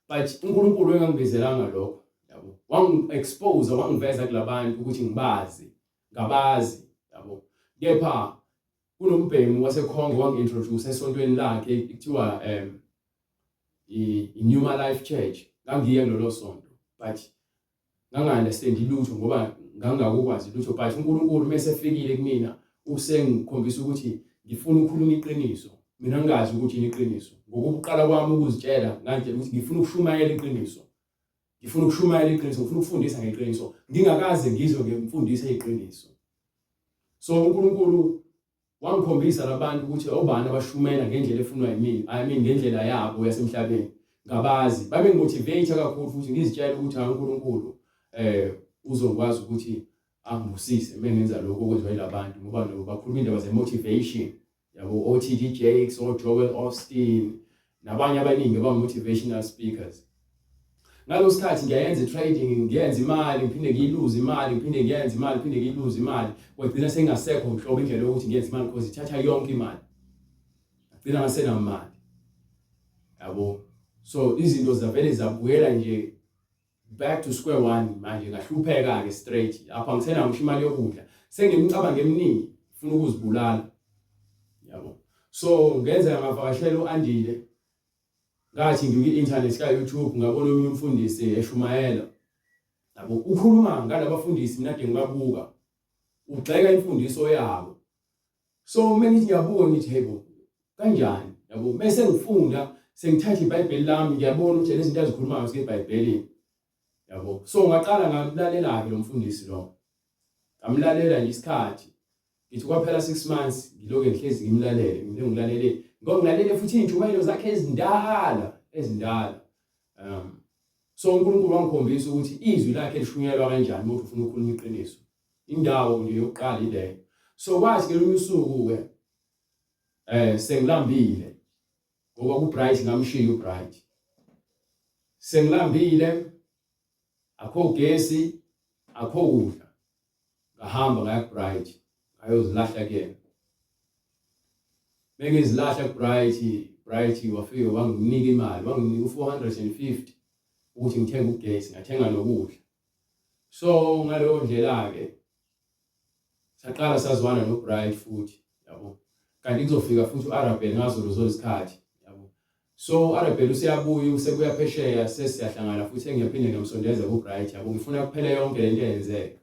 But uNkulunkulu engangivezelanga lokho, yabo, wangi-expose, wangiveza kulabantu ukuthi ngabazi, yabo. Kepha kunombhemu waseCongo wangi-introduce esontweni lakhe kuthiwa i-New Life Church. Ngangiye kulolo sonto, but nganga-understand lutho ngoba ngangakwazi lutho, but uNkulunkulu mase efikile kumina usengikhombisa ukuthi ngifuna ukukhuluma iqiniso. Mina ngingazi ukuthi yini iqiniso. Ngokuqala kwami ukuzitshela ngantshela ukuthi ngifuna ukushumayela iqiniso. Ngifuna ukufundisa ngeqiniso. Ngingakaze ngizwe ngimfundise iqiniso. So uNkulunkulu wangikhombisa labantu ukuthi obani abashumela ngendlela efunwa yimina, ngendlela yabo yasemhlabeni. Ngabazi babe ngimotivate kakhulu futhi ngizitshela ukuthi uNkulunkulu uzokwazi ukuthi angibusise mengenza lokho okwenziwa yilabantu, ngoba bakhuluma indaba ze-motivation, yabo, O.T.D. Jakes, Joel Austin nabanye abaningi aba-motivational speakers. Ngalo sikhathi ngiyayenza trading, ngiyenza imali, ngiphinde ngiyiluze imali, ngiphinde ngiyenza imali, ngiphinde ngiyiluze imali. Kwagcina sengasekho mhlobo indlela yokuthi ngiyenze imali because ithatha yonke imali. Ngagcina ngasenamali, yabo. So izinto zavele zabuyela nje back to square one manje, ngahlupheka ke straight. Apha ngisena ngisho imali yokudla, sengimcabanga eminingi ufuna ukuzibulala, yabo. So ngenza amavakashelo andile, ngathi ngiku-internet ka-YouTube ngabona omunye umfundisi eshumayela, yabo, ukhuluma ngalabafundisi mina kade ngibabuka, ugxeka imfundiso yabo. So mengithi ngiyabuka ngithi yebo kanjani, yabo. Mase ngifunda sengithatha iBhayibheli lami ngiyabona ukuthi lezi zinto azikhulumayo eBhayibhelini, yabo. So ngaqala ngamlalela ke lo mfundisi lo, ngamlalela nje isikhathi, ngithi kwaphela 6 months ngiloke ngihlezi ngimlalele, ngilalele futhi iy'ntshumayelo zakhe ezindala. So uNkulunkulu wangikhombisa ukuthi izwi lakhe lishunyelwa kanjani uma ufuna ukukhuluma iqiniso. Indawo nje yokuqala ileyo. So kwathi ngelinye usuku sengilambile ngoba uBright ngamshiya uBright. Sengilambile, akho gesi, akho kudla. Ngahamba ngaya kuBright, ayozilahla kuyena. Mengizilahla kuBright wafika wanginika imali, wanginika u-450 ukuthi ngithenge ugesi, ngathenga nokudla. So ngaleyo ndlela ke saqala sazwana noBright futhi, yabo. Kanti kuzofika futhi uArabel ngazolo isikhathi, yabo. So uArabel useyabuya usekuya phesheya, sesiyahlangana futhi engiyaphinde ngiyamsondeza kuBright, yabo. Ngifuna kuphela yonke lento eyenzeka.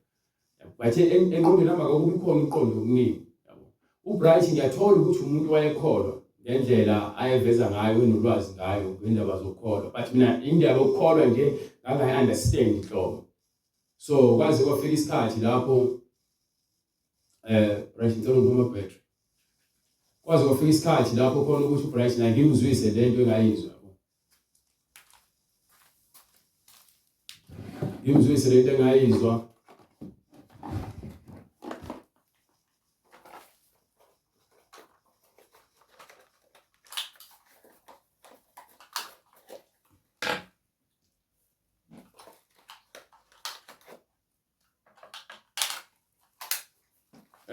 But engqondweni nami akukho ikhona uqondo okuningi, yabo. uBright ngiyathola ukuthi umuntu wayekholwa ngendlela ayeveza ngayo, enolwazi ngayo ngendaba zokukholwa, but mina indaba yokukholwa nje ngangayi-understand inhlobo. So kwaze kwafika isikhathi lapho Bright ngicela ngikuma battery. Kwaze kwafika isikhathi lapho khona ukuthi uBright naye ngimzwise lento engayizwa, ngimzwise lento engayizwa.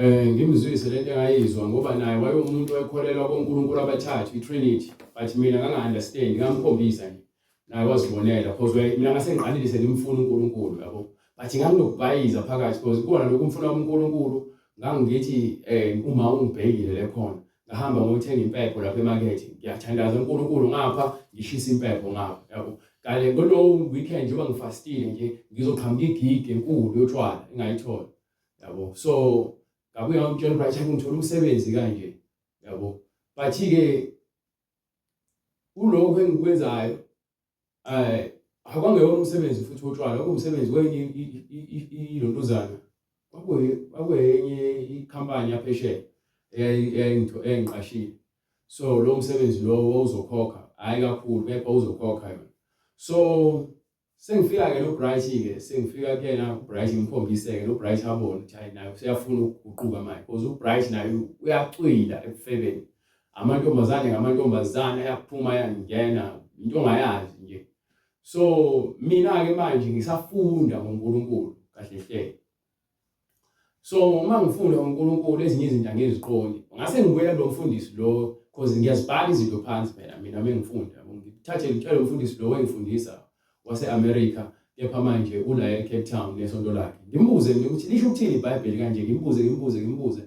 Ngimzwise lento engayizwa ngoba naye wayeumuntu oyekholelwa koNkulunkulu abathathu iTrinity, but mina nganga-understand, ngamkhombisa nje naye wazibonela because mina ngase ngiqalile ngimfuna uNkulunkulu yabo, but nganginokubhayiza phakathi because kukhona lokhu umfuna uNkulunkulu ngangithi uma ungibhekile le khona ngahamba ngothenga impepho lapha emakethe, ngiyathandaza uNkulunkulu ngapha ngishisa impepho ngapha yabo. Kale kulowo weekend njengoba ngifastile nje ngizoqhamuka igigi enkulu yotshwala engayithola yabo. So ngabuye ngamtshela uBright ngithole umsebenzi kanje yabo, but-ke kulokho engikwenzayo akwangewona umsebenzi futhi wotshwala, kwakuwumsebenzi wenye ilontuzana, kwakuyenye ikhampani yaphesheya engiqashile. So lo msebenzi lo wawuzokhokha hhayi kakhulu kepha uzokhokha yona. So sengifika-ke noBright-ke, sengifika kuyena uBright ngimkhombise-ke noBright abone ukuthi hayi naye useyafuna ukuguquka manje because uBright naye uyacwila ebufebeni, amantombazane ngamantombazane ayaphuma ayangena into ongayazi nje. So mina-ke manje ngisafunda ngoNkulunkulu kahle hle. So uma ngifunda ngoNkulunkulu ezinye izinto angiziqondi, ngase ngibuyela lo mfundisi lo because ngiyazibhala izinto phansi phela mina mengifunda, ngitshele umfundisi lo wengifundisa wase-America kepha manje ula eCape Town nesonto lakhe, ngimbuze ukuthi lisho ukuthini iBhayibheli kanje, ngimbuze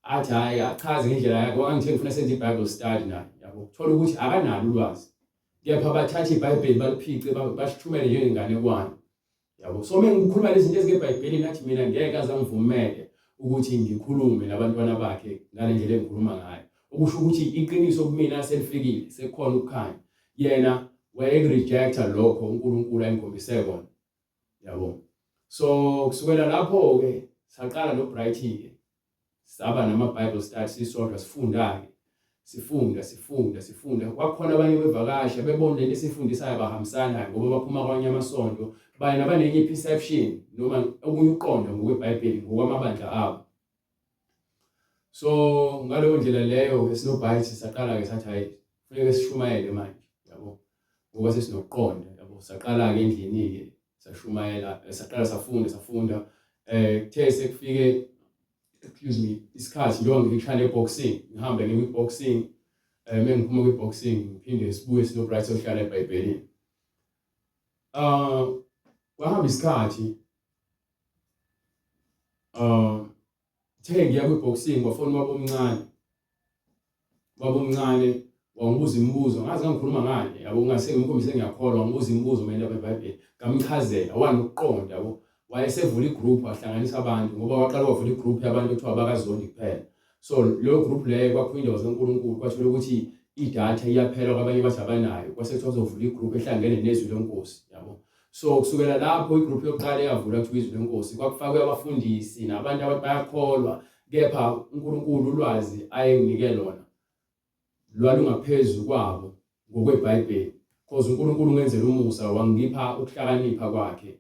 athi hhayi achaze ngendlela yakhe, wangithe ngifuna senze iBible study naye yabo. Thola ukuthi akanalo ulwazi kepha bathatha iBhayibheli baliphice basithumele njengenganekwane yabo. So mengikhuluma lezi zinto ezikeBhayibhelini nathi mina ngeke aze angivumele ukuthi ngikhulume nabantwana bakhe ngale ndlela engikhuluma ngayo, okusho ukuthi iqiniso kumina selifikile sekukhona ukukhanya. Yena wayekurejecta lokho uNkulunkulu ayengikhombise kona yabo. So kusukela lapho-ke saqala noBright-ke saba nama-Bible study sisodwa sifunda. Kwakukhona abanye bevakasha bebona lento esifundisayo bahambisana ngoba baphuma kwamanye amasonto, bana banenye perception noma okunye ukuqonda ngokweBhayibheli ngokwamabandla abo. So ngaleyo ndlela leyo esinoBright saqala-ke sathi hayi kufanele sishumayele manje yabo, ngoba sesinokuqonda yabo. Saqala-ke endlini-ke sashumayela, saqala safunda kuthe sekufike isikhathi njengoba ngishaya ne-boxing, ngihambe ngiye kwi-boxing, mengiphuma kwi-boxing ngiphinde sibuye sinoBright sohlala eBhayibhelini. Kwahamba isikhathi ngiya kwi-boxing kwafona ubaba omncane wangibuza imibuzo, ngazi ngangikhuluma ngani yabo, ngase ngimkhombise ngiyakholwa, wangibuza imibuzo mayelana neBhayibheli ngamchazela wanokuqonda yabo. Wayesevula igroup wahlanganisa abantu ngoba waqala wavula igroup yabantu ekuthiwa abakaZondi kuphela. So leyo group leyo kwakuyindawo zaNkulunkulu, kwathola ukuthi idatha iyaphela kwabanye bathi abanayo, kwase kuthiwa uzovula igroup ehlangene nezwi lenkosi yabo. So kusukela lapho igroup yokuqala eyavula kuthiwa izwi lenkosi, kwakufakwe abafundisi nabantu bayakholwa, kepha uNkulunkulu ulwazi ayenginike lona lwalungaphezu kwabo ngokweBhayibheli because uNkulunkulu ungenzela umusa, wangipha ukuhlakanipha kwakhe,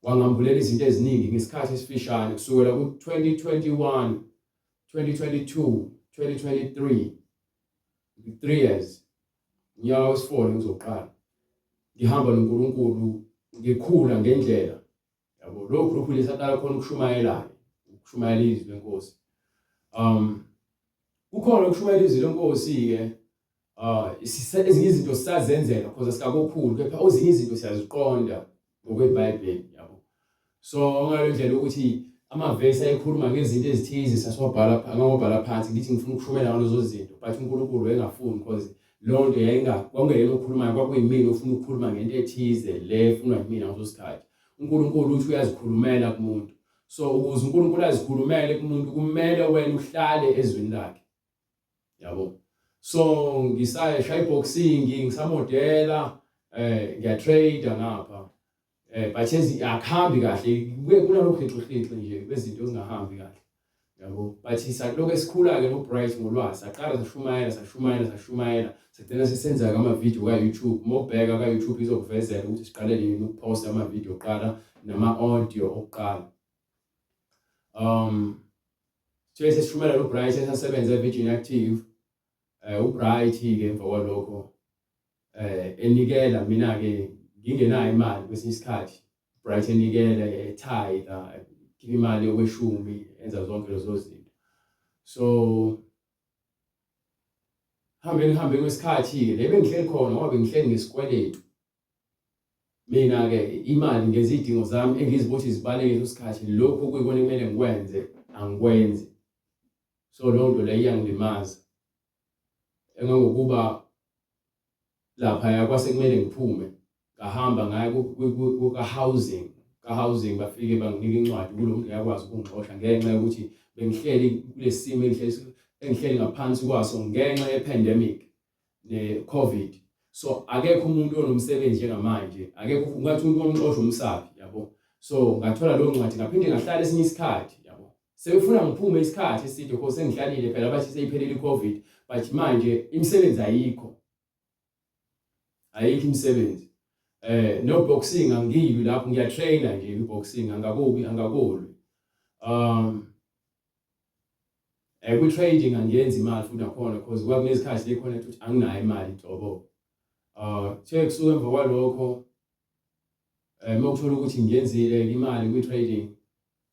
wangambulela izinto eziningi ngesikhathi esifishane kusukela ku-2021, 2022, 2023, 3 years, unyaka wesi-4 ngizoqala ngihamba noNkulunkulu ngikhula ngendlela yabo. Lo group lesaqala khona ukushumayela izwi lenkosi. Kukhona ukushumayela izwi lenkosi-ke ezinye izinto sisazenzela because asikakokhulu, kepha ezinye izinto siyaziqonda ngokweBhayibheli yabo. So ngale ndlela ukuthi amavesi ayekhuluma ngezinto ezithize ngawabhala phansi ngithi ngifuna ukushumela ngalezo zinto, but uNkulunkulu wayengafuni because leyo nto kwakungeyena okhulumayo, kwakuyimina ofuna ukukhuluma ngento ethize le efunwa yimina ngaleso sikhathi. uNkulunkulu uthi uyazikhulumela kumuntu. So ukuze uNkulunkulu azikhulumele kumuntu kumele wena uhlale ezwini lakhe yabo. So ngisashaya iboxing, ngisamodela, ngiyatrade ngapha, but akuhambi kahle, kuye kunalokho xixixixi nje bezinto ezingahambi kahle yabo. But salokho esikhula-ke noBright ngolwazi, saqala sashumayela sagcina sesenza-ke amavidiyo ka-YouTube. Uma ubheka ka-YouTube izokuvezela ukuthi siqale nini ukuphosta amavidiyo okuqala nama-audio okuqala. Sesishumela noBright esasebenza eVirgin Active. uBright-ke emva kwalokho enikela mina-ke ngingenayo imali kwesinye isikhathi, uBright enikela etithe, khipha imali yokweshumi enza zonke lezo zinto. So hambe kwesikhathi le bengihleli khona ngoba bengihleli ngesikweletu. Mina ke imali ngenza izidingo zami engizibothi zibaleke leso sikhathi lokho kuyikona kumele ngikwenze angikwenzi. So leyo nto leyo iyangilimaza. Engangokuba lapha kwase kumele ngiphume ngahamba ngaya ka-housing bafike banginika incwadi kulo muntu yakwazi ukungixosha ngenxa yokuthi bengihleli kulesimo engihleli ngaphansi kwaso ngenxa ye-pandemic ne-COVID. So akekho umuntu onomsebenzi njengamanje, akekho ngathi umuntu omxosha umsabi yabo. So ngathola leyo ncwadi ngaphinde ngahlala esinye isikhathi yabo. Sebefuna ngiphume isikhathi eside because sengihlalile phela bathi seyiphelile i-COVID, but manje imisebenzi ayikho imisebenzi. No boxing angiyi lapho ngiyatraina nje i-boxing angakolwi. Ku-trading angiyenzi imali futhi nakhona because kuba kunesikhathi le khona ukuthi anginayo imali jobo. Kusuka emva kwalokho mawuthola ukuthi ngiyenzile imali kwi-trading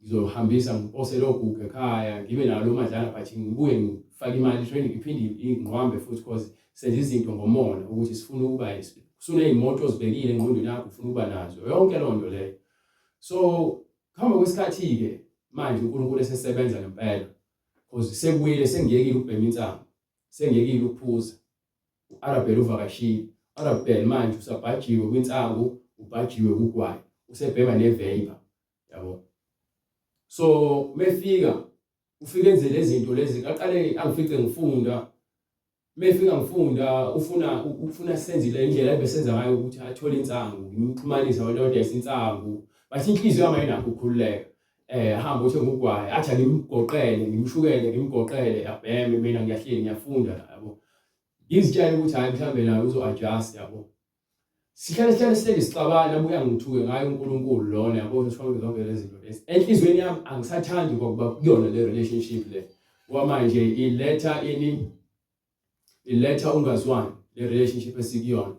ngizohambisa ngipose logugu ekhaya ngibe nalo madlana but ngibuye ngifake imali i-trading iphinde ingqwambe futhi because senza izinto ngomona ukuthi sifuna ukuba kusune-imoto ozibekile engqondweni yakho ufuna ukuba nazo yonke leyo nto leyo. So kuhamba kwesikhathi-ke manje uNkulunkulu esesebenza ngempela because sekubuyile sengiyekile ukubhema insango, sengiyekile ukuphuza. U-Arabel uvakashile. U-Arabel manje usabhajiwe kwinsango, ubhajiwe kugwayi, usebhema ne-vapor yabo. So mefika ufike enze lezi zinto lezi aqale angifice ngifunda. Mefika ngifunda ufuna senzile indlela ebesenza ngayo ukuthi athole insango, ngimxhumanisa abantu abadayisa insango. Bathi inhliziyo yami ayinakho ukukhululeka. Hamba uthe ngugwayi athi ngimgoqele ngimshukele ngimgoqele abheme mina ngiyahleli ngiyafunda yabo. Ngizitshela ukuthi hayi mhlambe naye uzo-adjust yabo. Sihlale sicabana abuya ngithuke ngayo uNkulunkulu lona yabo sonke zonke lezi zinto lezi. Enhlizweni yami angisathandi ngokuba kuyona le relationship le. Ngoba manje iletha ungazwani le relationship esikuyona.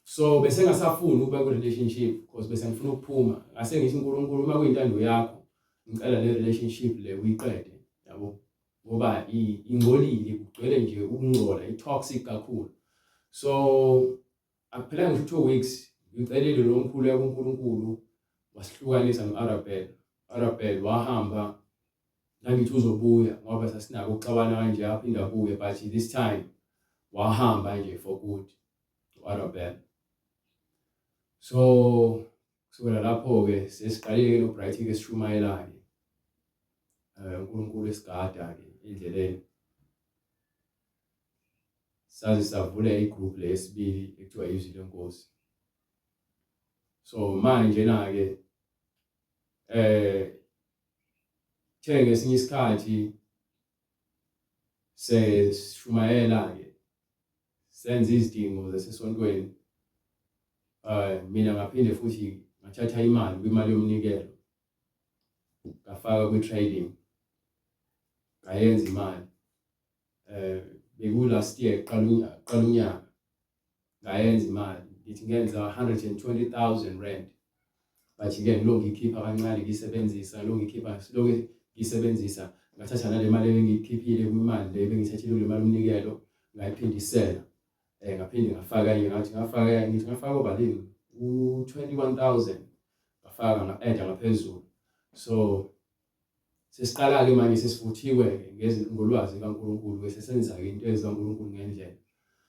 So bese ngasafuni ukuba ku-relationship because bese ngifuna ukuphuma. Ngase ngithi uNkulunkulu uma kuyintando yakho ngicela le relationship le uyiqede yabo. Ngoba ingcolile kugcwele nje ukungcola i-toxic kakhulu. So akuphelanga nje 2 weeks ngicelile lo mkhulu yakuNkulunkulu wasihlukanisa no-Arabel. Arabel wahamba nangithi uzobuya ngoba sasinako ukuxabana kanje aphinde abuye but this time wahamba nje for good u-Arabel. So kusukela lapho-ke sesiqalile no-Bright-ke esishumayela-ke uNkulunkulu esigada-ke endleleni. Saze savula igroup lesibili ekuthiwa izwi lenkosi. So manje na-ke the ngesinye isikhathi sesishumayela-ke senza izidingo zasesontweni. Mina ngaphinde futhi ngathatha imali kwimali yomnikelo ngafaka kwi-trading ngayenza imali. Beku-last year qala unyaka ngayenza imali ngithi ngenza 120,000 rand. But-ke ngilokhu ngikhipha kancane ngiyisebenzisa ngiyisebenzisa ngathatha nale mali engiyikhiphile kwimali le bengithathile kule mali yomnikelo ngayiphindisela. Ngaphinde ngafaka ngafaka obalini u-21,000 ngafaka nga-add ngaphezulu. So sesiqala-ke manje sesivuthiwe-ke ngolwazi kaNkulunkulu sesenza-ke into ezikaNkulunkulu ngendlela.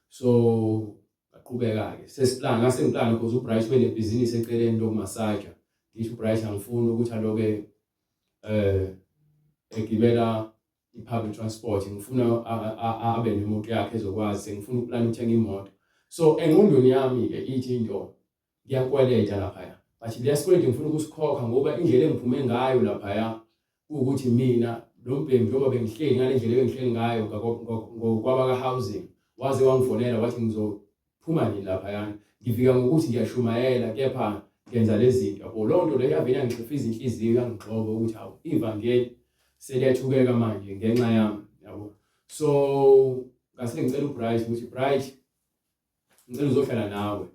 So ngaqhubeka-ke ngase ngiplana because uBright benebhizinisi eceleni lokumasaja. Ngisho uBright angifuni ukuthi aloke egibela i-public transport, ngifuna abe nemoto yakhe ezokwazi, ngifuna ukuplana ukuthenga imoto. So engqondweni yami-ke ithi into ngiyakweleta laphaya, but leya sikweletu ngifuna ukusikhokha ngoba indlela engiphume ngayo laphaya ukuthi mina lo mbhemi njengoba bengihleli ngale ndlela ebengihleli ngayo ngokwabaka-housing waze wangifonela wathi ngizophuma nini laphayana. Ngifika ngokuthi ngiyashumayela kepha ngenza lezi zinto yabo. Leyo nto leyo yavele yangixifiza inhliziyo yangigxoba ukuthi hawu ivangeli seliyathukeka manje ngenxa yami yabo. So ngase ngicela uBright ukuthi Bright ngicela uzohlala nawe.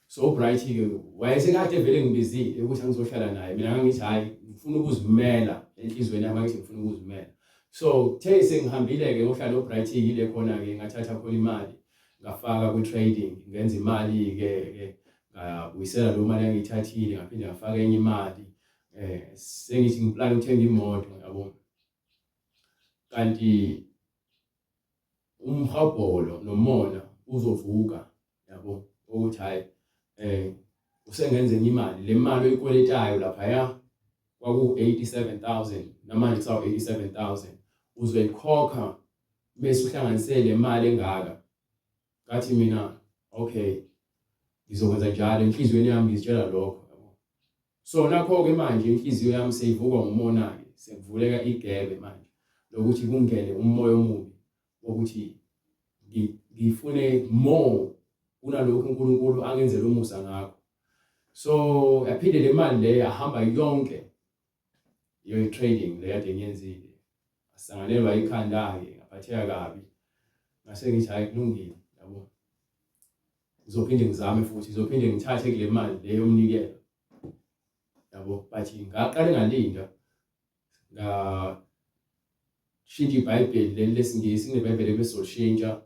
So uBright-ke wayesekade vele ngibizile ukuthi angizohlala naye. Mina ngangithi hayi ngifuna ukuzimela enhlizweni yami ngithi ngifuna ukuzimela. So sengihambile ke ngohlala obright ile khona ke ngathatha khona imali ngafaka ku-trading ngenza imali ke ngabuyisela lo mali engiyithathile ngaphinde ngafaka enye imali sengithi ngiplan ukuthenga imoto yabo. Kanti umhabholo nomona uzovuka yabo ukuthi hayi usengenze enye imali, le mali oyikweletayo lapha kwaku 87,000 namanje kusawu 87,000 uzoyikhokha bese uhlanganise le mali engaka. Ngathi mina okay ngizokwenza njalo, enhlizweni yami ngizitshela lokho yabo. So nakho ke manje inhliziyo yami seyivukwa ngumona ke, sekuvuleka igebe manje lokuthi kungene umoya omubi ukuthi ngifune more kunalokho uNkulunkulu angenzele umusa ngakho. So yaphinde le mali le yahamba yonke yo trading le kade ngiyenzile, asanganelwa ikhanda ke ngaphatheka kabi, ngase ngithi hayi kulungile yabo, ngizophinde ngizame futhi, ngizophinde ngithathe kule mali le yomnikelo yabo. But ngaqale ngalinda ngashintsha iBhayibheli leli lesingisi, kuneBhayibheli besolishintsha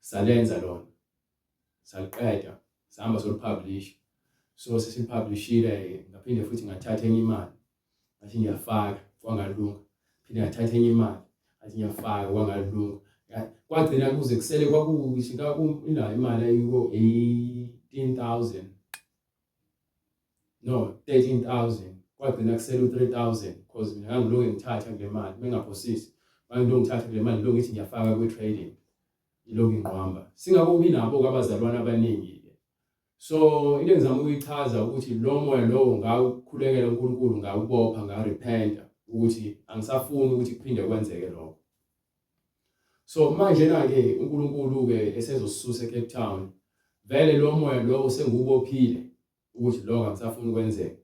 salenza lona saliqeda sahamba solipublish. So sesipublishile ngaphinde futhi ngathatha enye imali ngathi ngiyafaka kwangalunga, phinde ngathatha enye imali ngathi ngiyafaka kwangalunga, kwagcina kuze kusele kwakushika ila imali ayiko 18,000 no 13,000, kwagcina kusele u3,000 because mina ngangilokhu ngithatha kule mali bengaphosisi, ngangilokhu ngithatha kule mali lokhu ngithi ngiyafaka kwi-trading ilokhu inqwamba singakubi nabo abazalwane abaningi. So into engizama ukuyichaza ukuthi lo moya lowo ngawukhulekela uNkulunkulu, ngawubopha, ngarepenta ukuthi angisafuni ukuthi kuphinde kwenzeke lokho. So manje na-ke uNkulunkulu ke esezosisusa eCape Town, vele lo moya lowo sengiwubophile ukuthi lokho angisafuni kwenzeke,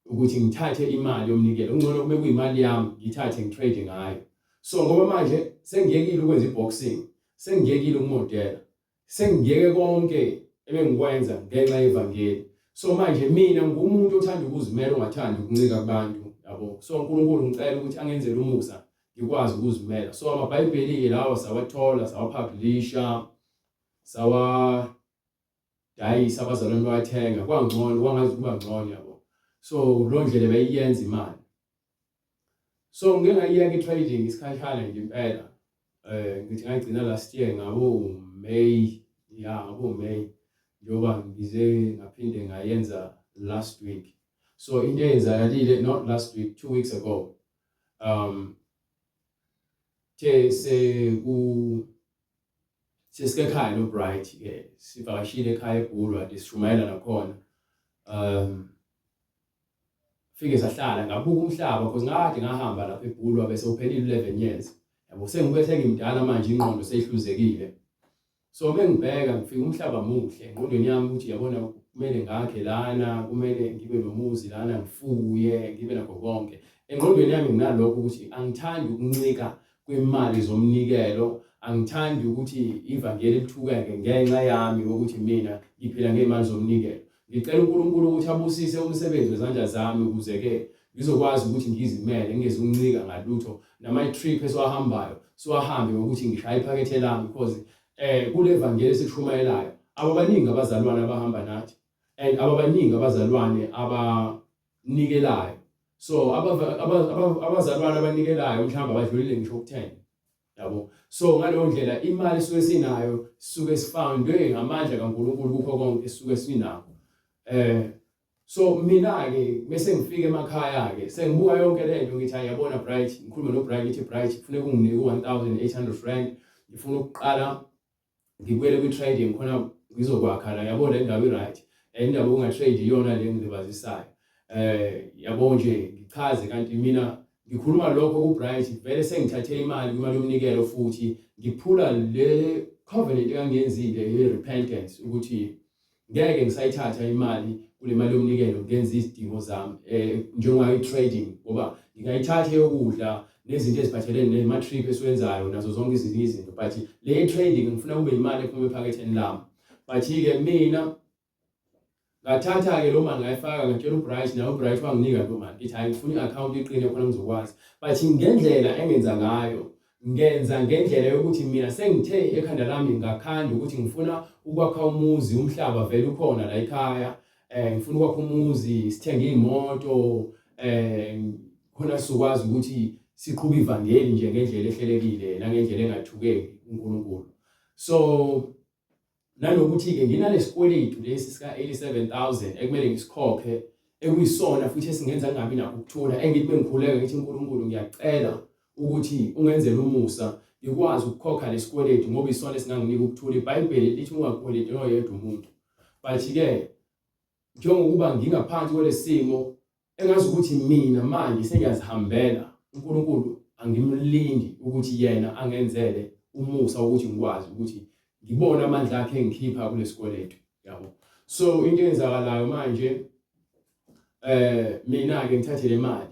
ukuthi ngithathe imali yomnikelo, ungcono kube kuyimali yami ngithathe ngitrade ngayo. So ngoba manje sengiyekile ukwenza iboxing, sengiyekile ukumodela, sengiyeke konke ebengikwenza ngenxa yevangeli. So manje mina ngumuntu othanda ukuzimela, ongathandi ukuncika kubantu yabo. So uNkulunkulu ngicela ukuthi angenzele umusa ngikwazi ukuzimela. So amaBhayibheli lawa sawathola, sawapublisha, sawadayisa, abazalwane bayathenga, kwangcono, kwangazi kuba ngcono yabo. So lo ndlela bayiyenza imali. So ngeke ngayiyeka i-trading isikhashana nje impela, ngithi ngagcina last year ngabo-May, ngabo-May njengoba ngize ngaphinde ngayenza last week. So into eyenzakalile, not last week, 2 weeks ago, sesike ekhaya noBright ke sivakashile ekhaya eBulwer dishumayela nakhona, fike sahlala ngabuka umhlaba because ngade ngahamba lapha eBulwer bese uphelile 11 years yabo, sengibe sengimdala manje ingqondo seyihluzekile. So bengibheka ngifika umhlaba muhle engqondweni yami ukuthi yabona kumele ngakhe lana, kumele ngibe nomuzi lana, ngifuye, ngibe nakho konke. Engqondweni yami nginalokho ukuthi angithandi ukuncika kwemali zomnikelo, angithandi ukuthi ivangeli lithukeke ngenxa yami ukuthi mina ngiphila ngemali zomnikelo. Ngicela uNkulunkulu ukuthi abusise umsebenzi wezandla zami ukuze ke ngizokwazi ukuthi ngizimele, ngezukuncika ngalutho, nama-trip esiwahambayo siwahambe ngokuthi ngishaya iphakethe lami because kule vangeli esishumayelayo ababaningi abazalwane abahamba nathi and ababaningi abazalwane abanikelayo. So abazalwane abanikelayo mhlawumbe abadlulile ngisho ku10 yabo. So ngaleyo ndlela imali suke sinayo, suke sifoundwe ngamandla kaNkulunkulu kukho konke suke sinakho. So mina ke bese ngifika emakhaya ke sengibuka yonke lento ngithi ayabona Bright, ngikhuluma noBright ngithi Bright kufanele unginike 1,800 rand, ngifuna ukuqala ngibuyele kwi-trading khona ngizokwakha la yabo le ndawo i-right, indaba ungatrade iyona le ngilibazisayo. Yabo nje ngichaze kanti mina ngikhuluma lokho kuBright vele sengithathe imali kwimali yomnikelo futhi ngiphula le covenant engangiyenzile ye-repentance ukuthi ngeke ngisayithatha imali kule mali yomnikelo ngenza izidingo zami njengoba i-trading, ngoba ngingayithatha yokudla nezinto eziphathelene nema-trip esiwenzayo nazo zonke izinto, but le trading ngifuna kube imali ephuma ephaketheni lami. But ke mina ngathatha ke lo mali ngayifaka ngitshela uBright naye uBright wanginika lo mali ngithi hayi ngifuna i-account iqine khona ngizokwazi but ngendlela engenza ngayo ngenza ngendlela yokuthi mina sengithe ekhanda lami ngakhanda ukuthi ngifuna ukwakha umuzi umhlaba vele ukhona la ekhaya ngifuna ukwakha umuzi sithenge imoto khona sizokwazi ukuthi siqhube ivangeli nje ngendlela ehlelekile nangendlela engathukeki uNkulunkulu. So nanokuthi ke nginalesikweletu lesi sika 87,000 ekumele ngisikhokhe ekuyisona futhi esingenza ngabi nakho ukuthula engithi bengikhuleka ngithi uNkulunkulu ngiyacela ukuthi ungenzele umusa ngikwazi ukukhokha lesikweletu ngoba isona esinganginika ukuthula. iBhayibheli lithi ungakweleti noyedwa umuntu. But ke njengokuba ngingaphansi kwalesimo engazi ukuthi mina manje sengiyazihambela uNkulunkulu angimlindi ukuthi yena angenzele umusa ukuthi ngikwazi ukuthi ngibona amandla akhe engikhipha kulesikweletu yabo. So into eyenzakalayo manje mina ke ngithathe le mali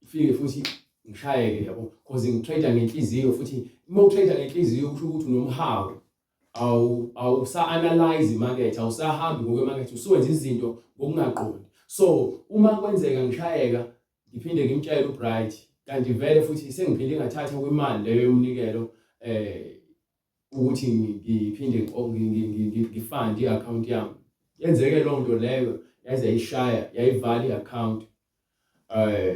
ifike futhi ngishayeke yabo because ngitrade ngenhliziyo futhi uma utrade ngenhliziyo kusho ukuthi unomhawu awusa analyze imarket awusahambi ngokwemarket usuwenza izinto ngokungaqondi. So uma kwenzeka ngishayeka ngiphinde ngimtshele uBright kanti vele futhi sengiphinde ngathatha kwimali leyo yomnikelo ukuthi ngiphinde ngifund i-account yami. Yenzeke lo nto leyo yaze yayishaya yayivala i-account.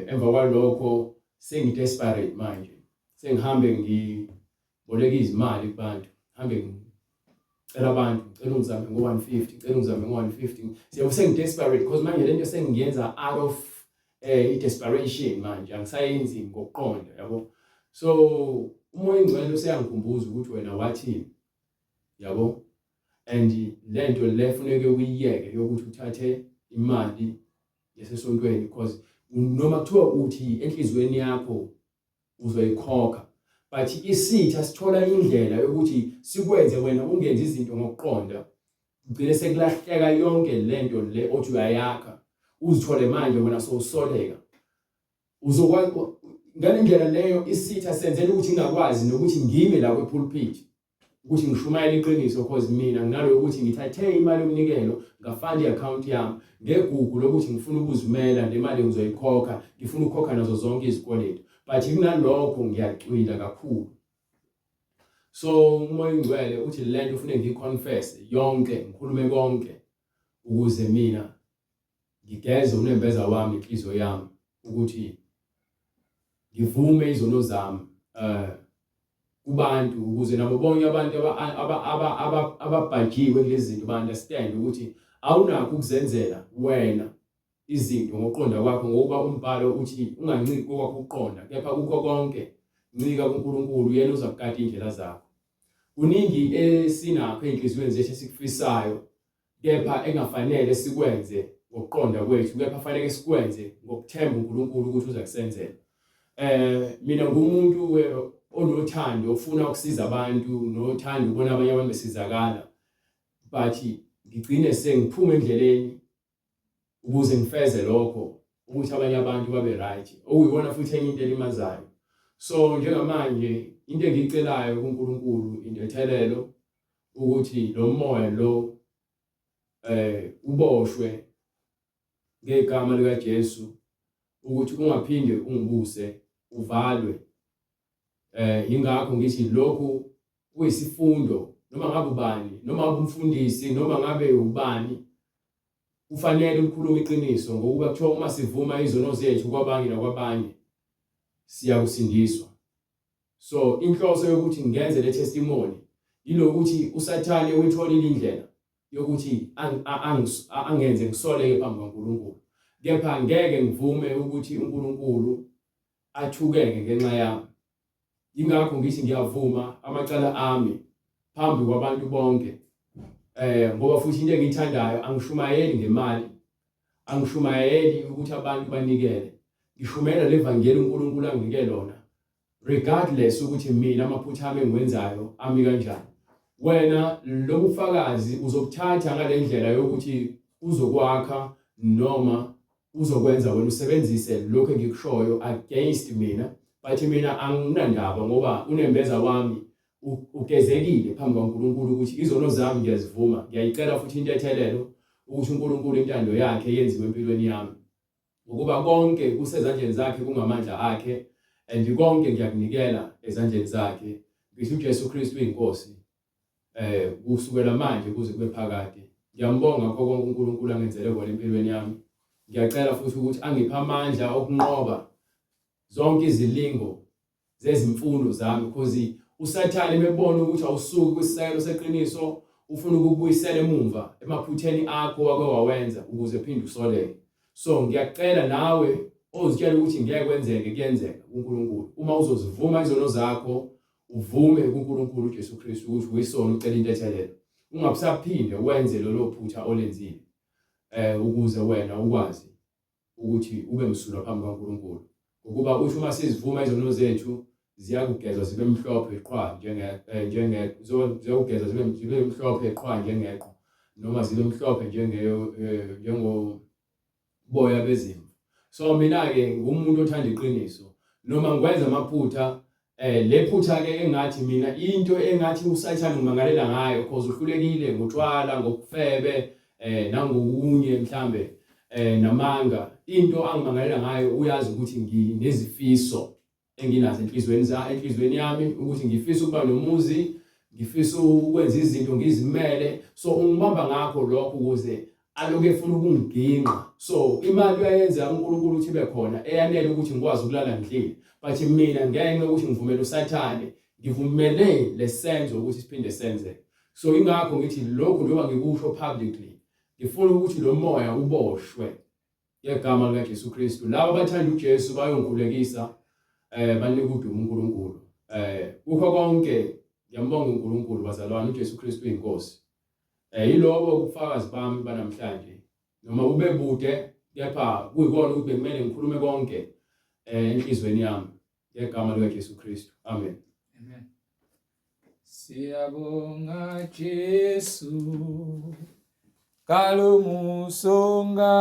Emva kwalokho sengidesperate manje sengihambe ngiboleka izimali kubantu hambe ngicela abantu ngicela ungizame ngo-150 ngicela ungizame ngo-150 sengidesperate because manje lento sengiyenza out of i-desperation manje angisayenzi ngokuqonda yabo. So umoya ingcwele useyangikhumbuza ukuthi wena wathini yabo and lento le funeke uyiyeke yokuthi uthathe imali yasesontweni because noma kuthiwa uthi enhlizweni yakho uzoyikhokha but isitha sithola indlela yokuthi sikwenze wena ungenza izinto ngokuqonda ugcine sekulahleka yonke lento le othi uyayakha uzithole manje wena sowusoleka uzokwazi ngalendlela leyo. Isitha senzela ukuthi ngingakwazi nokuthi ngime la kwe-pulpit ukuthi ngishumayele iqiniso because mina nginalo ukuthi ngithathe imali yomnikelo ngafanda i-account yami ngegugu lokuthi ngifuna ukuzimela le mali ngizoyikhokha ngifuna ukukhokha nazo zonke izikweletu but kunalokho ngiyacwila kakhulu. So umoya ingcwele uthi lento ufune ngiconfess yonke ngikhulume konke ukuze mina ngigeze unembeza wami inhliziyo yami ukuthi ngivume izono zami kubantu ukuze nabo bonke abantu ababhajiwe kulezi zinto ba-understand ukuthi awunakho ukuzenzela wena izinto ngokuqonda kwakho ngoba umbhalo uthi unganciki kwakho ukuqonda kepha kukho konke ncika kuNkulunkulu yena uzakugada indlela zakho. Kuningi esinakho enhliziyweni zethu esikufisayo kepha engafanele sikwenze ngokuqonda kwethu kepha fanele sikwenze ngokuthemba uNkulunkulu ukuthi uzakusenzela. Mina ngumuntu onothando ofuna ukusiza abantu nothando ubona abanye abantu besizakala but ngigcine sengiphuma endleleni ukuze ngifeze lokho ukuthi abanye abantu babe right okuyibona futhi enye into elimazayo. So njengamanje into engicelayo kuNkulunkulu indethelelo ukuthi lo moya lo uboshwe ngegama lika Jesu ukuthi ungaphinde ungibuse uvalwe. Ingakho ngithi lokhu kuyisifundo noma ngabe ubani noma ngabe umfundisi noma ngabe ubani kufanele ukukhuluma iqiniso ngokuba kuthiwa uma sivuma izono zethu kwabanye nakwabanye siyakusindiswa. So inhloso yokuthi ngenze le testimony ilokuthi usathane uyitholile indlela yokuthi angenze ngisoleke phambi kaNkulunkulu kepha ngeke ngivume ukuthi uNkulunkulu athukeke ngenxa yami. Ingakho ngithi ngiyavuma amacala ami phambi kwabantu bonke ngoba futhi into engiyithandayo angishumayeli ngemali angishumayeli ukuthi abantu banikele ngishumela levangeli uNkulunkulu anginike lona regardless ukuthi mina amaphutha ami engiwenzayo ami kanjani. Wena lo bufakazi uzobuthatha ngale ndlela yokuthi uzokwakha noma uzokwenza wena usebenzise lokho engikushoyo against mina but mina anginandaba ngoba unembeza wami ugezekile phambi kaNkulunkulu ukuthi izono zami ngiyazivuma. Ngiyayicela futhi intethelelo ukuthi uNkulunkulu intando yakhe yenziwe empilweni yami, ukuba konke kusezandleni zakhe kungamandla akhe, and konke ngiyakunikela ezandleni zakhe. Ngisho uJesu Kristu inkosi kusukela manje kuze kube phakade. Ngiyambonga konke uNkulunkulu angenzele kona empilweni yami. Ngiyacela futhi ukuthi angiphe amandla okunqoba zonke izilingo zezimfundo zami, because uSathane mebona ukuthi awusuki kwisiseko seqiniso ufuna ukubuyisela emumva emaphutheni akho wake wawenza ukuze phinde usoleke. So ngiyacela nawe ozitshela ukuthi ngeke kwenzeke kuyenzeka kuNkulunkulu. Uma uzozivuma izono zakho, uvume kuNkulunkulu uJesu Kristu ukuthi uyisona ucela into ethelelo. Ungabusaphinde wenze lelo phutha olenzile. Ukuze wena ukwazi ukuthi ube msulwa phambi kaNkulunkulu. Ukuba uthi uma sizivuma izono zethu ziyakugezwa zibe mhlophe qhwa ziyakugezwa zibe mhlophe qhwa njengeqhwa, noma zibe mhlophe njengoboya bezimvu. So mina ke ngumuntu othanda iqiniso, noma ngikwenza amaphutha lephutha ke engathi mina into engathi uSathane ngimangalela ngayo because uhlulekile ngotshwala, ngokufebe nangokunye mhlambe namanga. Into angimangalela ngayo uyazi ukuthi nginezifiso enginazo enhlizweni yami, ukuthi ngifisa ukuba nomuzi, ngifisa ukwenza izinto ngizimele. So ungibamba ngakho lokho ukuze aloke efuna ukungiginqa. So imali uyayenza uNkulunkulu ukuthi ibe khona eyanele ukuthi ngikwazi ukulala ngidlile, but mina ngenxa ukuthi ngivumela uSathane, ngivumele lesenzo ukuthi siphinde senze. So ingakho ngithi lokho njengoba ngikusho publicly, ngifuna ukuthi lo moya uboshwe ngegama likaJesu Kristu. Labo abathanda uJesu bayongikhulekisa banika udumo uNkulunkulu. Kukho konke ngiyambonga uNkulunkulu bazalwane, uJesu Kristu inkosi. Yilobo ubufakazi bami banamhlanje, noma ube bude kepha kuyikona ukuthi bekumele ngikhulume konke enhlizweni yami ngegama likaJesu Kristu. Amen. Amen. Siyabonga Jesu, kalomusonga.